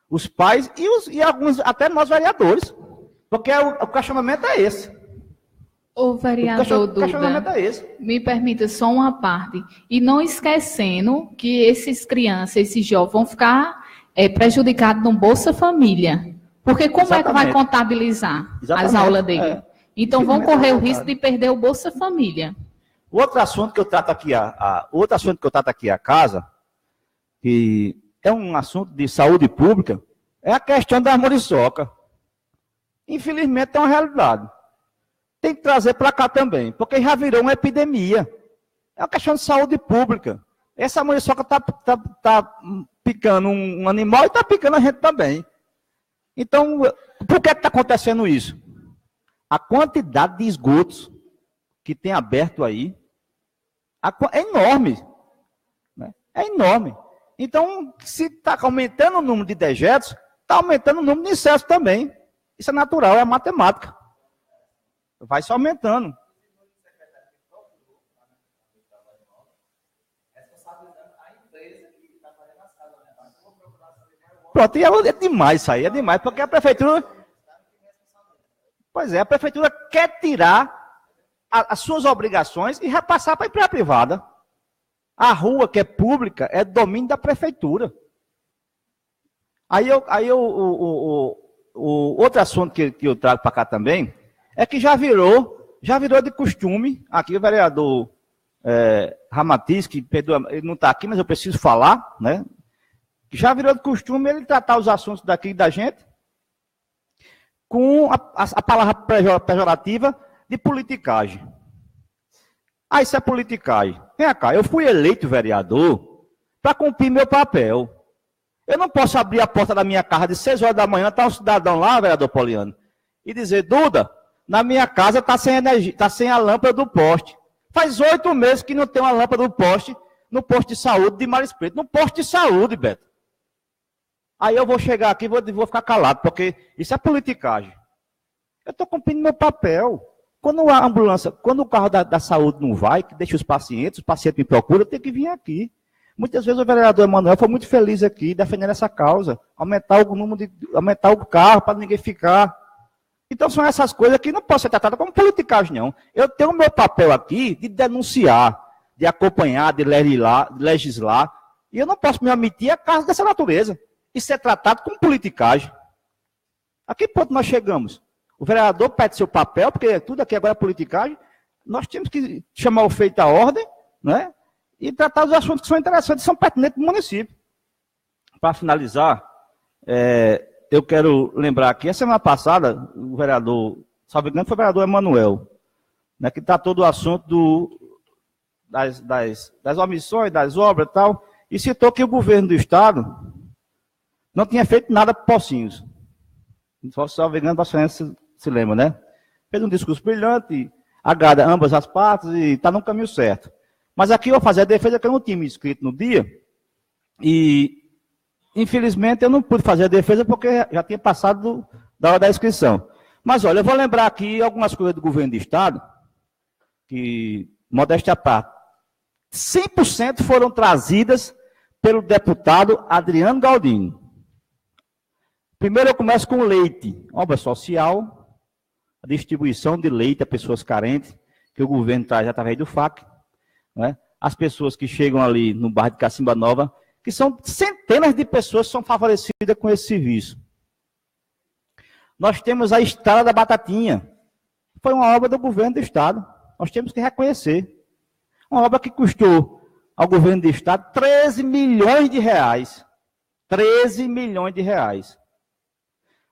os pais e alguns, até nós vereadores. Porque o questionamento é esse. O vereador Duda, me permita só uma parte. E não esquecendo que esses jovens vão ficar prejudicados no Bolsa Família. Porque como é que vai contabilizar as aulas dele? Então vão correr o risco de perder o Bolsa Família. Outro assunto que eu trato aqui, a casa, que é um assunto de saúde pública, é a questão da muriçoca. Infelizmente é uma realidade. Tem que trazer para cá também, porque já virou uma epidemia. É uma questão de saúde pública. Essa muriçoca está picando um animal e está picando a gente também. Então, por que está acontecendo isso? A quantidade de esgotos que tem aberto aí é enorme. Né? É enorme. Então, se está aumentando o número de dejetos, está aumentando o número de insetos também. Isso é natural, é matemática. Vai se aumentando. Pronto, e é demais isso aí, é demais, porque a prefeitura... Pois é, a prefeitura quer tirar as suas obrigações e repassar para a empresa privada. A rua, que é pública, é domínio da prefeitura. O outro assunto que eu trago para cá também é que já virou de costume, aqui o vereador Ramatiz, que perdoa, ele não está aqui, mas eu preciso falar, né? Já virou de costume ele tratar os assuntos daqui da gente com a palavra pejorativa de politicagem. Ah, isso é politicagem. Vem cá, eu fui eleito vereador para cumprir meu papel. Eu não posso abrir a porta da minha casa de 6 horas da manhã, está um cidadão lá, vereador Poliano, e dizer, Duda, na minha casa está sem energia, está sem a lâmpada do poste. Faz 8 meses que não tem uma lâmpada do poste no posto de saúde de Maris Preto. No posto de saúde, Beto. Aí eu vou chegar aqui e vou ficar calado, porque isso é politicagem. Eu estou cumprindo meu papel. Quando a ambulância, quando o carro da saúde não vai, que deixa os pacientes me procuram, eu tenho que vir aqui. Muitas vezes o vereador Emanuel foi muito feliz aqui, defendendo essa causa. Aumentar o carro para ninguém ficar. Então são essas coisas que não podem ser tratadas como politicagem, não. Eu tenho o meu papel aqui de denunciar, de acompanhar, de legislar, e eu não posso me omitir a casos dessa natureza. Isso é tratado como politicagem. A que ponto nós chegamos? O vereador pede seu papel, porque tudo aqui agora é politicagem. Nós temos que chamar o feito à ordem, né? E tratar os assuntos que são interessantes, são pertinentes do município. Para finalizar, eu quero lembrar aqui, a semana passada, o vereador, salvo engano, foi o vereador Emanuel, né, que tratou do assunto das omissões, das obras e tal, e citou que o governo do Estado não tinha feito nada para Pocinhos. Salvo engano, a senhora se lembra, né? Fez um discurso brilhante, agrada ambas as partes e está no caminho certo. Mas aqui eu vou fazer a defesa que eu não tinha me inscrito no dia e, infelizmente, eu não pude fazer a defesa porque já tinha passado da hora da inscrição. Mas, olha, eu vou lembrar aqui algumas coisas do governo do Estado que, modéstia à parte, 100% foram trazidas pelo deputado Adriano Galdino. Primeiro eu começo com o leite, obra social, a distribuição de leite a pessoas carentes, que o governo traz através do FAC, né? As pessoas que chegam ali no bairro de Cacimba Nova, que são centenas de pessoas que são favorecidas com esse serviço. Nós temos a Estrada da Batatinha, foi uma obra do governo do Estado, nós temos que reconhecer. Uma obra que custou ao governo do Estado 13 milhões de reais. 13 milhões de reais.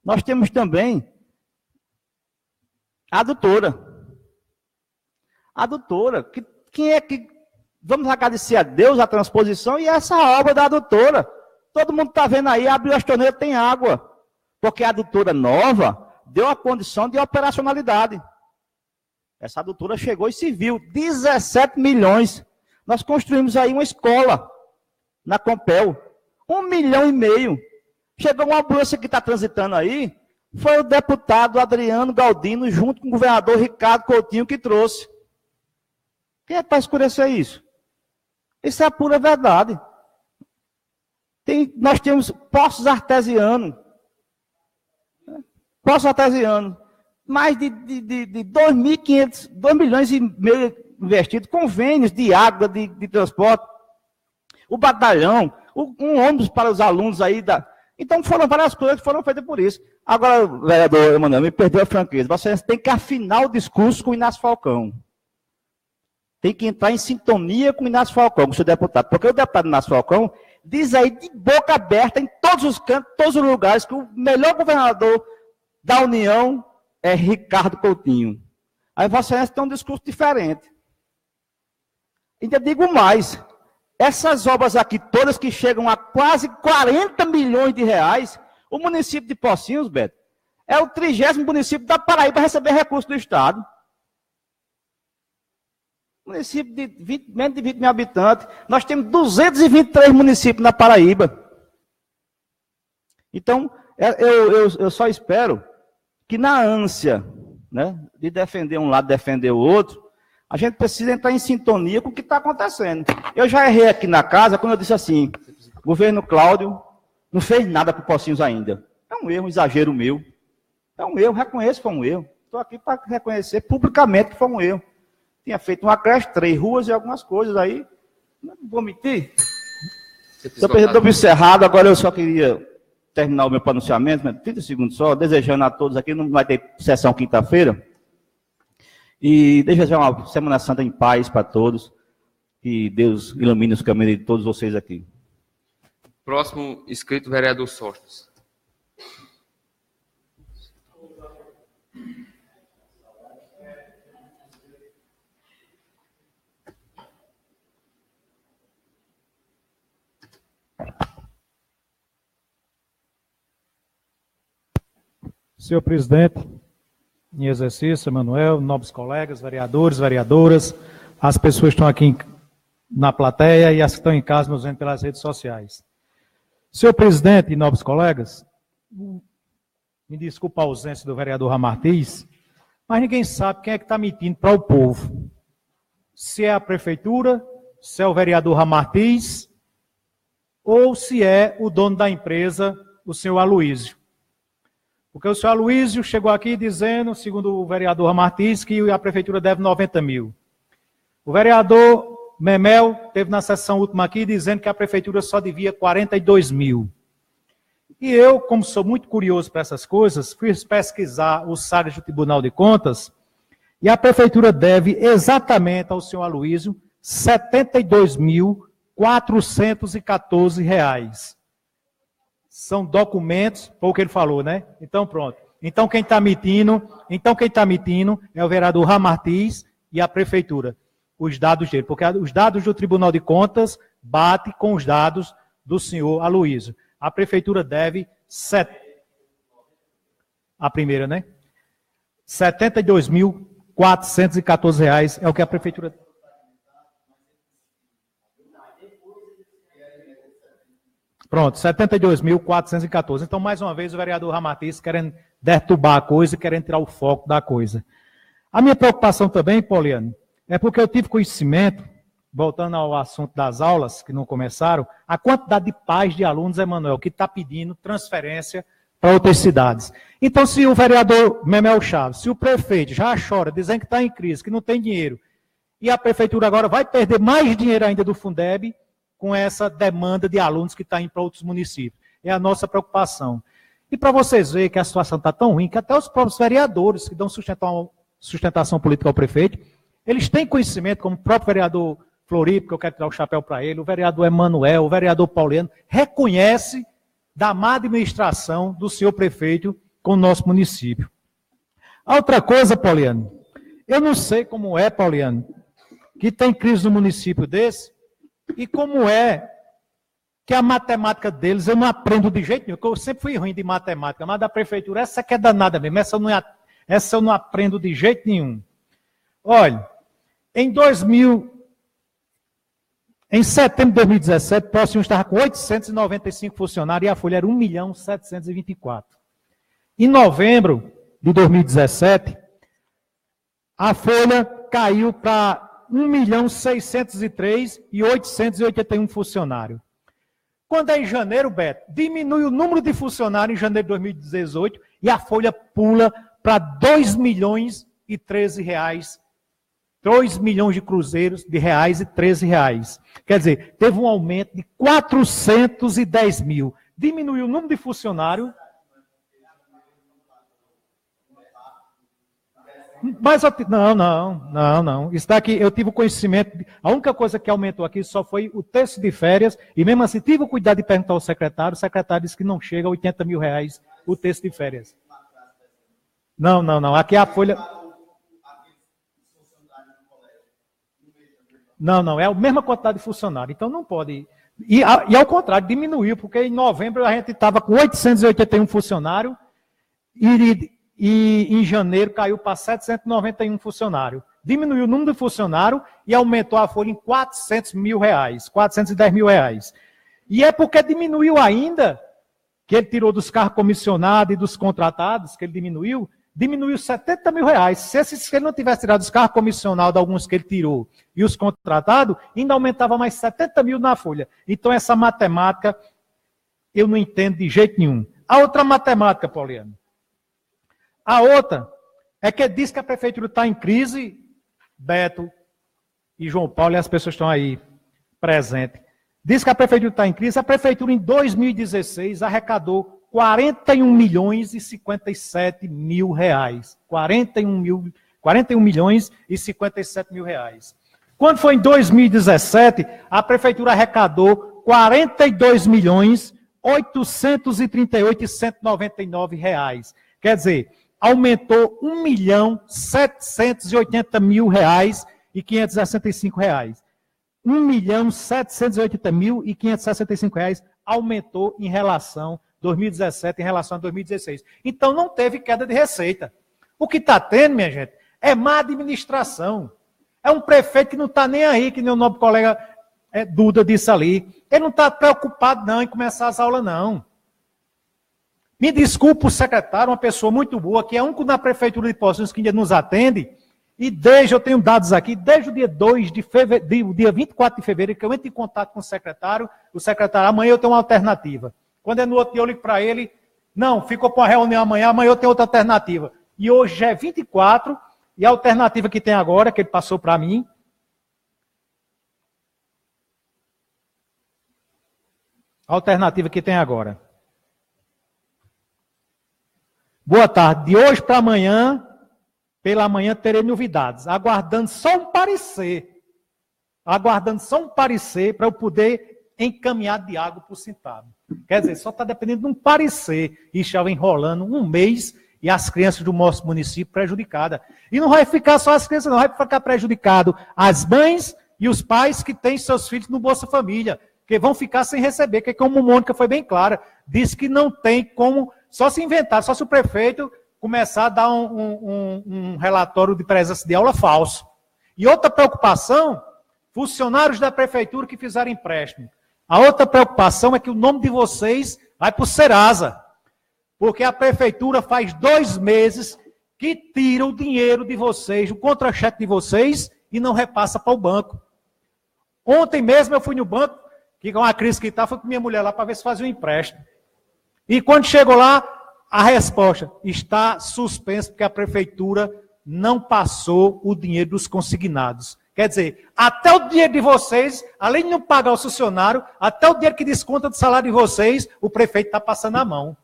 Nós temos também a adutora. A adutora, quem é que... Vamos agradecer a Deus a transposição e essa obra da adutora. Todo mundo está vendo aí, abriu as torneiras, tem água. Porque a adutora nova deu a condição de operacionalidade. Essa adutora chegou e se viu. 17 milhões. Nós construímos aí uma escola na Compel. 1,5 milhão. Chegou uma ambulância que está transitando aí. Foi o deputado Adriano Galdino, junto com o governador Ricardo Coutinho, que trouxe. Quem é para escurecer isso? Isso é a pura verdade. Nós temos poços artesianos. Poços artesianos. Mais de 2,500, 2 milhões e meio investidos, convênios de água, de transporte. O batalhão, um ônibus para os alunos aí. Então foram várias coisas que foram feitas por isso. Agora, vereador Emanuel, me perdeu a franqueza. Você tem que afinar o discurso com o Inácio Falcão. Tem que entrar em sintonia com o Inácio Falcão, com o seu deputado. Porque o deputado Inácio Falcão diz aí de boca aberta, em todos os cantos, todos os lugares, que o melhor governador da União é Ricardo Coutinho. Aí Vossa Excelência tem um discurso diferente. Ainda digo mais, essas obras aqui todas que chegam a quase 40 milhões de reais, o município de Pocinhos, Beto, é o 30º município da Paraíba a receber recursos do Estado. Município de menos de 20 mil habitantes. Nós temos 223 municípios na Paraíba. Então, eu só espero que na ânsia, né, de defender um lado, defender o outro, a gente precisa entrar em sintonia com o que está acontecendo. Eu já errei aqui na casa quando eu disse assim, o governo Cláudio não fez nada para Pocinhos ainda. É um erro, um exagero meu. É um erro, reconheço que foi um erro. Estou aqui para reconhecer publicamente que foi um erro. Tinha feito uma creche, 3 ruas e algumas coisas aí. Não vou mentir. Estou perdendo o cerrado, agora eu só queria terminar o meu pronunciamento, 30 segundos só, desejando a todos aqui, não vai ter sessão quinta-feira. E desejar uma Semana Santa em paz para todos. Que Deus ilumine os caminhos de todos vocês aqui. Próximo inscrito, vereador Sostes. Senhor presidente, em exercício, Emanuel, nobres colegas, vereadores, vereadoras, as pessoas que estão aqui na plateia e as que estão em casa nos vendo pelas redes sociais. Senhor presidente e nobres colegas, me desculpa a ausência do vereador Ramartins, mas ninguém sabe quem é que está mentindo para o povo. Se é a prefeitura, se é o vereador Ramartins, ou se é o dono da empresa, o senhor Aloísio. Porque o senhor Aloísio chegou aqui dizendo, segundo o vereador Martins, que a prefeitura deve 90 mil. O vereador Memel teve na sessão última aqui dizendo que a prefeitura só devia 42 mil. E eu, como sou muito curioso para essas coisas, fui pesquisar o site do Tribunal de Contas e a prefeitura deve exatamente ao senhor Aloísio R$ 72.414. São documentos, foi o que ele falou, né? Então pronto. Então quem está mentindo é o vereador Ramartins e a prefeitura. Os dados dele, porque os dados do Tribunal de Contas batem com os dados do senhor Aloísio. A prefeitura deve a primeira, né? R$ 72.414 é o que a prefeitura. Pronto, 72.414. Então, mais uma vez, o vereador Ramartins querendo deturbar a coisa e querendo tirar o foco da coisa. A minha preocupação também, Poliane, é porque eu tive conhecimento, voltando ao assunto das aulas, que não começaram, a quantidade de pais de alunos, Emanuel, que está pedindo transferência para outras cidades. Então, se o vereador Memel Chaves, se o prefeito já chora, dizendo que está em crise, que não tem dinheiro, e a prefeitura agora vai perder mais dinheiro ainda do Fundeb, com essa demanda de alunos que está indo para outros municípios. É a nossa preocupação. E para vocês verem que a situação está tão ruim, que até os próprios vereadores que dão sustentação política ao prefeito, eles têm conhecimento, como o próprio vereador Floripa, que eu quero tirar o chapéu para ele, o vereador Emanuel, o vereador Pauliano, reconhece da má administração do senhor prefeito com o nosso município. A outra coisa, Pauliano, eu não sei como é, Pauliano, que tem crise no município desse, e como é que a matemática deles eu não aprendo de jeito nenhum, porque eu sempre fui ruim de matemática, mas da prefeitura, essa que é danada mesmo, essa eu não aprendo de jeito nenhum. Olha, em setembro de 2017, o Próximo estava com 895 funcionários e a folha era 1.724. Em novembro de 2017, a folha caiu para 1.603.881 funcionários. Quando é em janeiro, Beto, diminui o número de funcionários em janeiro de 2018 e a folha pula para 2.013 reais, 2 milhões de cruzeiros de reais e 13 reais. Quer dizer, teve um aumento de 410 mil. Diminuiu o número de funcionários. Mas não. Isso daqui, eu tive o conhecimento. A única coisa que aumentou aqui só foi o terço de férias. E mesmo assim, tive o cuidado de perguntar ao secretário. O secretário disse que não chega a 80 mil reais o terço de férias. Não. Aqui a folha. Não, é a mesma quantidade de funcionário, então não pode. E ao contrário, diminuiu, porque em novembro a gente estava com 881 funcionários e em janeiro caiu para 791 funcionários. Diminuiu o número de funcionários e aumentou a folha em 400 mil reais, 410 mil reais. E é porque diminuiu ainda, que ele tirou dos carros comissionados e dos contratados, que ele diminuiu 70 mil reais. Se ele não tivesse tirado os carros comissionados, alguns que ele tirou, e os contratados, ainda aumentava mais 70 mil na folha. Então, essa matemática, eu não entendo de jeito nenhum. A outra matemática, Pauliano. A outra é que diz que a prefeitura está em crise, Beto e João Paulo, e as pessoas estão aí presentes. Diz que a prefeitura está em crise. A prefeitura, em 2016, arrecadou 41 milhões e 57 mil reais. 41 milhões e 57 mil reais. Quando foi em 2017, a prefeitura arrecadou 42 milhões 838 e 199 reais. Quer dizer, aumentou 1 milhão 780 mil reais e 565 reais. 1 milhão 780 mil e 565 reais aumentou em relação 2017 em relação a 2016. Então, não teve queda de receita. O que está tendo, minha gente, é má administração. É um prefeito que não está nem aí, que nem o nobre colega Duda disse ali. Ele não está preocupado, não, em começar as aulas, não. Me desculpe o secretário, uma pessoa muito boa, que é o único na prefeitura de Pocinhos que ainda nos atende, e eu tenho dados aqui, desde o dia 2 de fevereiro, dia 24 de fevereiro, que eu entro em contato com o secretário, amanhã eu tenho uma alternativa. Quando é no outro dia, eu ligo para ele, não, ficou para uma reunião amanhã eu tenho outra alternativa. E hoje já é 24, e a alternativa que tem agora, que ele passou para mim, Boa tarde, de hoje para amanhã, pela manhã terei novidades, aguardando só um parecer para eu poder encaminhar Diago para o Sintado. Quer dizer, só está dependendo de um parecer. E estava enrolando um mês e as crianças do nosso município prejudicadas. E não vai ficar só as crianças, não. Vai ficar prejudicado as mães e os pais que têm seus filhos no Bolsa Família, que vão ficar sem receber, que como a Mônica foi bem clara, disse que não tem como, só se inventar, só se o prefeito começar a dar um relatório de presença de aula falso. E outra preocupação, funcionários da prefeitura que fizeram empréstimo. A outra preocupação é que o nome de vocês vai para o Serasa, porque a prefeitura faz 2 meses que tira o dinheiro de vocês, o contra-cheque de vocês, e não repassa para o banco. Ontem mesmo eu fui no banco, que com a crise que está, fui com minha mulher lá para ver se fazia um empréstimo. E quando chegou lá, a resposta está suspensa, porque a prefeitura não passou o dinheiro dos consignados. Quer dizer, até o dinheiro de vocês, além de não pagar o funcionário, até o dinheiro que desconta do salário de vocês, o prefeito está passando a mão.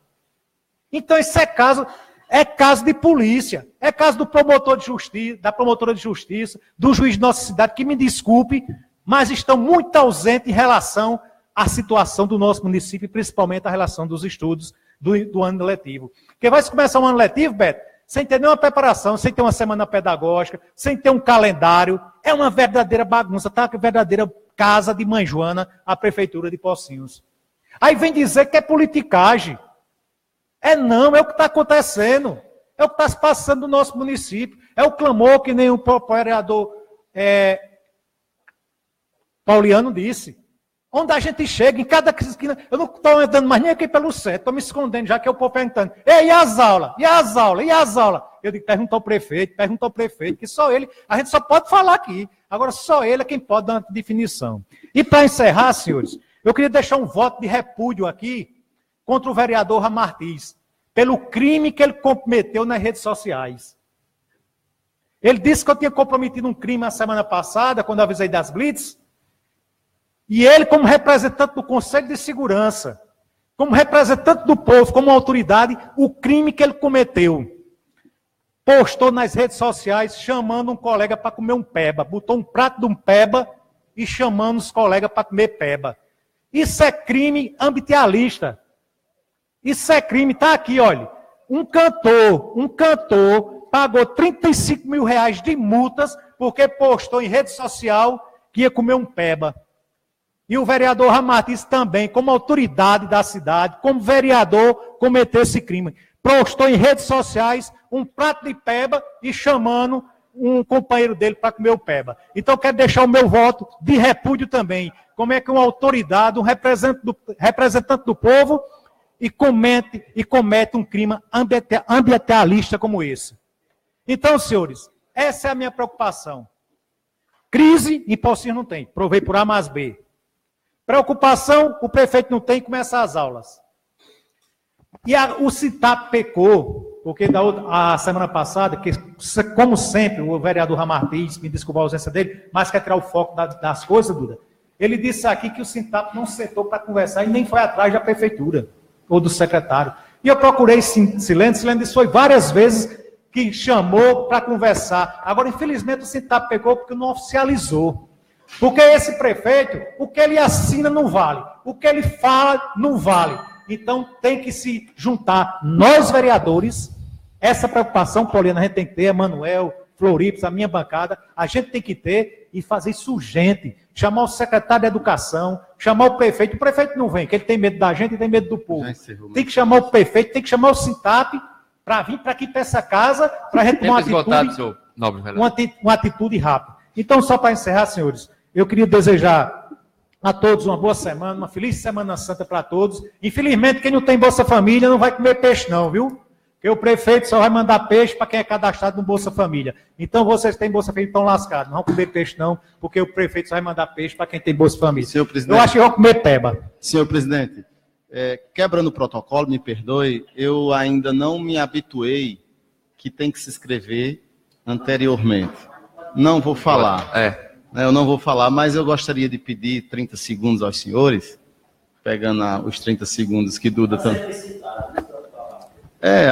Então, isso é caso de polícia, é caso do promotor de justiça, da promotora de justiça, do juiz de nossa cidade, que me desculpe, mas estão muito ausentes em relação à situação do nosso município, principalmente a relação dos estudos do ano letivo. Porque vai começar um ano letivo, Beto, sem ter nenhuma preparação, sem ter uma semana pedagógica, sem ter um calendário. É uma verdadeira bagunça, tá? Uma verdadeira casa de mãe Joana, a prefeitura de Pocinhos. Aí vem dizer que é politicagem. Não, é o que está acontecendo. É o que está se passando no nosso município. É o clamor que nem o vereador Pauliano disse. Onde a gente chega, em cada esquina, eu não estou andando mais nem aqui pelo centro, estou me escondendo, já que eu estou perguntando, e as aulas? E as aulas? E as aulas? Eu digo, pergunta ao prefeito, que só ele, a gente só pode falar aqui, agora só ele é quem pode dar uma definição. E para encerrar, senhores, eu queria deixar um voto de repúdio aqui contra o vereador Ramartins, pelo crime que ele cometeu nas redes sociais. Ele disse que eu tinha comprometido um crime na semana passada, quando eu avisei das blitz. E ele, como representante do Conselho de Segurança, como representante do povo, como autoridade, o crime que ele cometeu. Postou nas redes sociais chamando um colega para comer um peba. Botou um prato de um peba e chamando os colegas para comer peba. Isso é crime ambientalista. Isso é crime. Está aqui, olha. Um cantor pagou 35 mil reais de multas porque postou em rede social que ia comer um peba. E o vereador Ramartins também, como autoridade da cidade, como vereador, cometeu esse crime. Postou em redes sociais um prato de peba e chamando um companheiro dele para comer o peba. Então, eu quero deixar o meu voto de repúdio também. Como é que uma autoridade, um representante do povo, comete um crime ambientalista como esse. Então, senhores, essa é a minha preocupação. Crise, e Pocinhos não tem. Provei por A mais B. Preocupação, o prefeito não tem, começa as aulas. E o CITAP pecou, porque a semana passada, que como sempre, o vereador Ramartins, me desculpa a ausência dele, mas quer tirar o foco das coisas, Duda, ele disse aqui que o CITAP não sentou para conversar e nem foi atrás da prefeitura, ou do secretário. E eu procurei Silêncio disse foi várias vezes que chamou para conversar. Agora, infelizmente, o CITAP pecou porque não oficializou. Porque esse prefeito, o que ele assina não vale, o que ele fala não vale. Então tem que se juntar, nós vereadores, essa preocupação, Pauliana, a gente tem que ter, Manuel, Florips, a minha bancada, a gente tem que ter e fazer isso urgente. Chamar o secretário de Educação, chamar o prefeito não vem, porque ele tem medo da gente e tem medo do povo. Tem que chamar o prefeito, tem que chamar o SINTAP para vir para aqui, para essa casa, para a gente tomar uma atitude rápida. Então, só para encerrar, senhores, eu queria desejar a todos uma boa semana, uma feliz Semana Santa para todos. Infelizmente, quem não tem Bolsa Família não vai comer peixe não, viu? Porque o prefeito só vai mandar peixe para quem é cadastrado no Bolsa Família. Então, vocês que têm Bolsa Família estão lascados. Não vão comer peixe não, porque o prefeito só vai mandar peixe para quem tem Bolsa Família. Senhor presidente, eu acho que vão comer peba. Senhor presidente, quebrando o protocolo, me perdoe, eu ainda não me habituei que tem que se inscrever anteriormente. Não vou falar. Eu não vou falar, mas eu gostaria de pedir 30 segundos aos senhores, pegando os 30 segundos que Duda...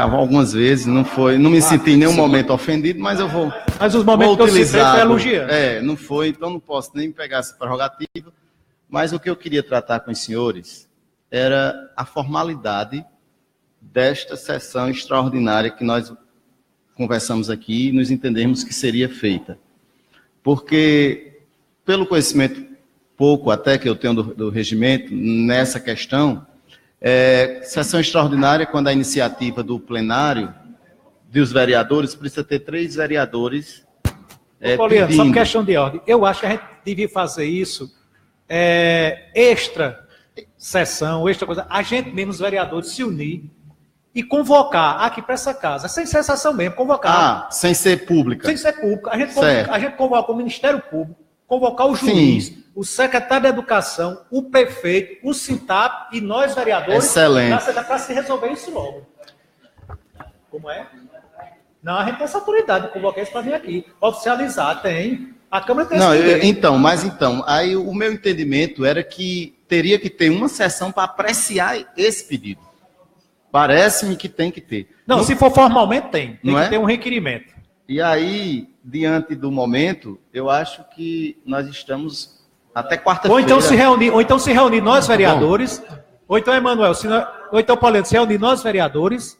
algumas vezes, não me senti em nenhum momento ofendido, mas eu vou... Mas os momentos que eu citei foi elogiando. Não foi, então não posso nem pegar essa prerrogativa, mas o que eu queria tratar com os senhores era a formalidade desta sessão extraordinária que nós conversamos aqui e nos entendemos que seria feita. Porque, pelo conhecimento pouco até que eu tenho do regimento, nessa questão, sessão extraordinária, quando a iniciativa do plenário, dos vereadores, precisa ter 3 vereadores Pauliano, só por questão de ordem, eu acho que a gente devia fazer isso extra sessão, extra coisa, a gente mesmo, os vereadores, se unir e convocar aqui para essa casa, sem ser sessão mesmo, convocar. Sem ser pública. Sem ser pública. A gente convocar o Ministério Público, convocar o juiz, o secretário de Educação, o prefeito, o SINTAP e nós, vereadores, para se resolver isso logo. Como é? Não, a gente tem essa autoridade de convocar isso para vir aqui. Oficializar, tem. A Câmara tem aí o meu entendimento era que teria que ter uma sessão para apreciar esse pedido. Parece-me que tem que ter. Não, se for formalmente, tem que ter um requerimento. E aí, diante do momento, eu acho que nós estamos Até quarta-feira. Ou então se reunir nós, vereadores, ou então, Emanuel, ou então, Paulinho, se reunir nós, vereadores,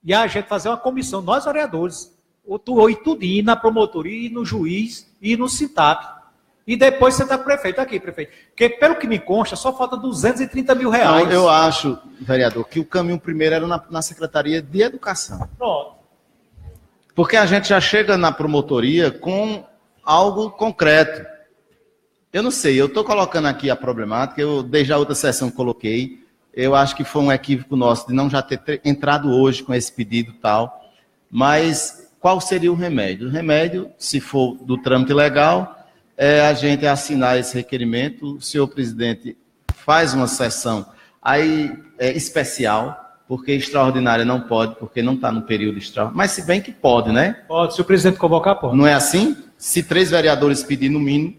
e a gente fazer uma comissão, nós, vereadores, ou ir tudinho, na promotoria, ir no juiz, e ir no CINTAP. E depois você está com o prefeito. Aqui, prefeito. Porque, pelo que me consta, só falta 230 mil reais. Não, eu acho, vereador, que o caminho primeiro era na Secretaria de Educação. Pronto. Porque a gente já chega na promotoria com algo concreto. Eu não sei, eu estou colocando aqui a problemática, eu desde a outra sessão coloquei, eu acho que foi um equívoco nosso de não já ter entrado hoje com esse pedido e tal, mas qual seria o remédio? O remédio, se for do trâmite legal, é a gente assinar esse requerimento, o senhor presidente faz uma sessão aí especial, porque extraordinária não pode, porque não está no período extraordinário, mas se bem que pode, né? Pode, se o presidente convocar, pode. Não é assim? Se 3 vereadores pedirem no mínimo.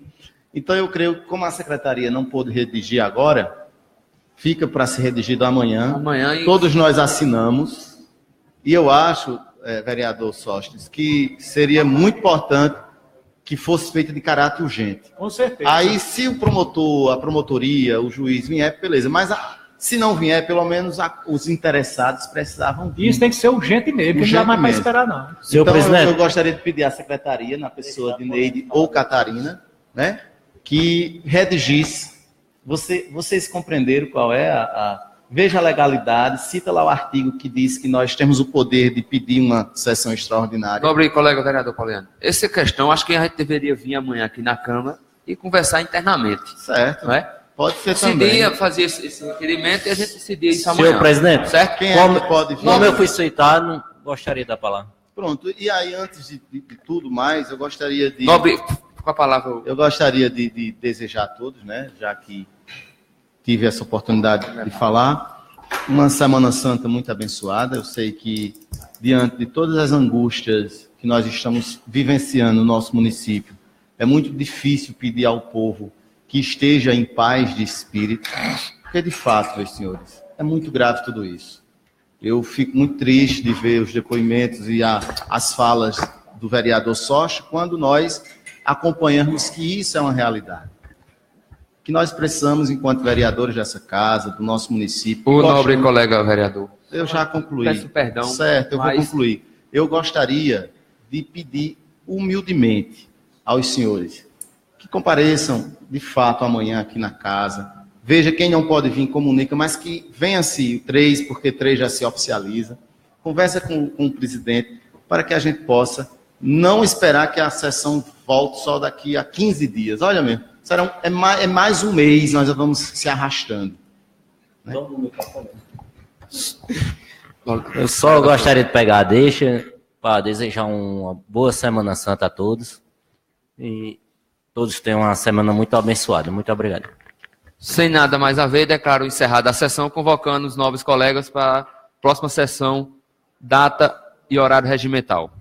Então eu creio que como a secretaria não pôde redigir agora, fica para ser redigido amanhã todos nós assinamos, e eu acho, vereador Sóstenes, que seria muito importante que fosse feita de caráter urgente. Com certeza. Aí, se o promotor, a promotoria, o juiz vier, beleza. Mas se não vier, pelo menos os interessados precisavam vir. Isso tem que ser urgente mesmo, não dá mais para esperar, não. Senhor presidente, eu gostaria de pedir à secretaria, na pessoa de Neide ou Catarina, né, que redigisse. Vocês compreenderam qual é veja a legalidade, cita lá o artigo que diz que nós temos o poder de pedir uma sessão extraordinária. Nobre colega vereador Poliano, essa questão, acho que a gente deveria vir amanhã aqui na Câmara e conversar internamente. Certo. Não é? Pode ser também. Decidir fazer esse requerimento e a gente decidir isso amanhã. Senhor presidente, certo? Quem é que pode vir? Como eu fui citado, gostaria da palavra. Pronto, e aí antes de tudo mais, eu gostaria de... Nobre, com a palavra... Eu gostaria de desejar a todos, né, já que tive essa oportunidade de falar, uma Semana Santa muito abençoada. Eu sei que, diante de todas as angústias que nós estamos vivenciando no nosso município, é muito difícil pedir ao povo que esteja em paz de espírito, porque, de fato, meus senhores, é muito grave tudo isso. Eu fico muito triste de ver os depoimentos e as falas do vereador Socha, quando nós acompanhamos que isso é uma realidade. Que nós precisamos, enquanto vereadores dessa casa, do nosso município... O nobre colega vereador. Eu já concluí. Peço perdão. Certo, eu vou concluir. Eu gostaria de pedir humildemente aos senhores que compareçam, de fato, amanhã aqui na casa. Veja, quem não pode vir, comunica, mas que venha-se 3, porque 3 já se oficializa. Conversa com o presidente para que a gente possa não esperar que a sessão volte só daqui a 15 dias. Olha mesmo. É mais um mês, nós já vamos se arrastando. Né? Eu só gostaria de pegar a deixa para desejar uma boa Semana Santa a todos. E todos tenham uma semana muito abençoada. Muito obrigado. Sem nada mais a ver, declaro encerrada a sessão, convocando os nobres colegas para a próxima sessão, data e horário regimental.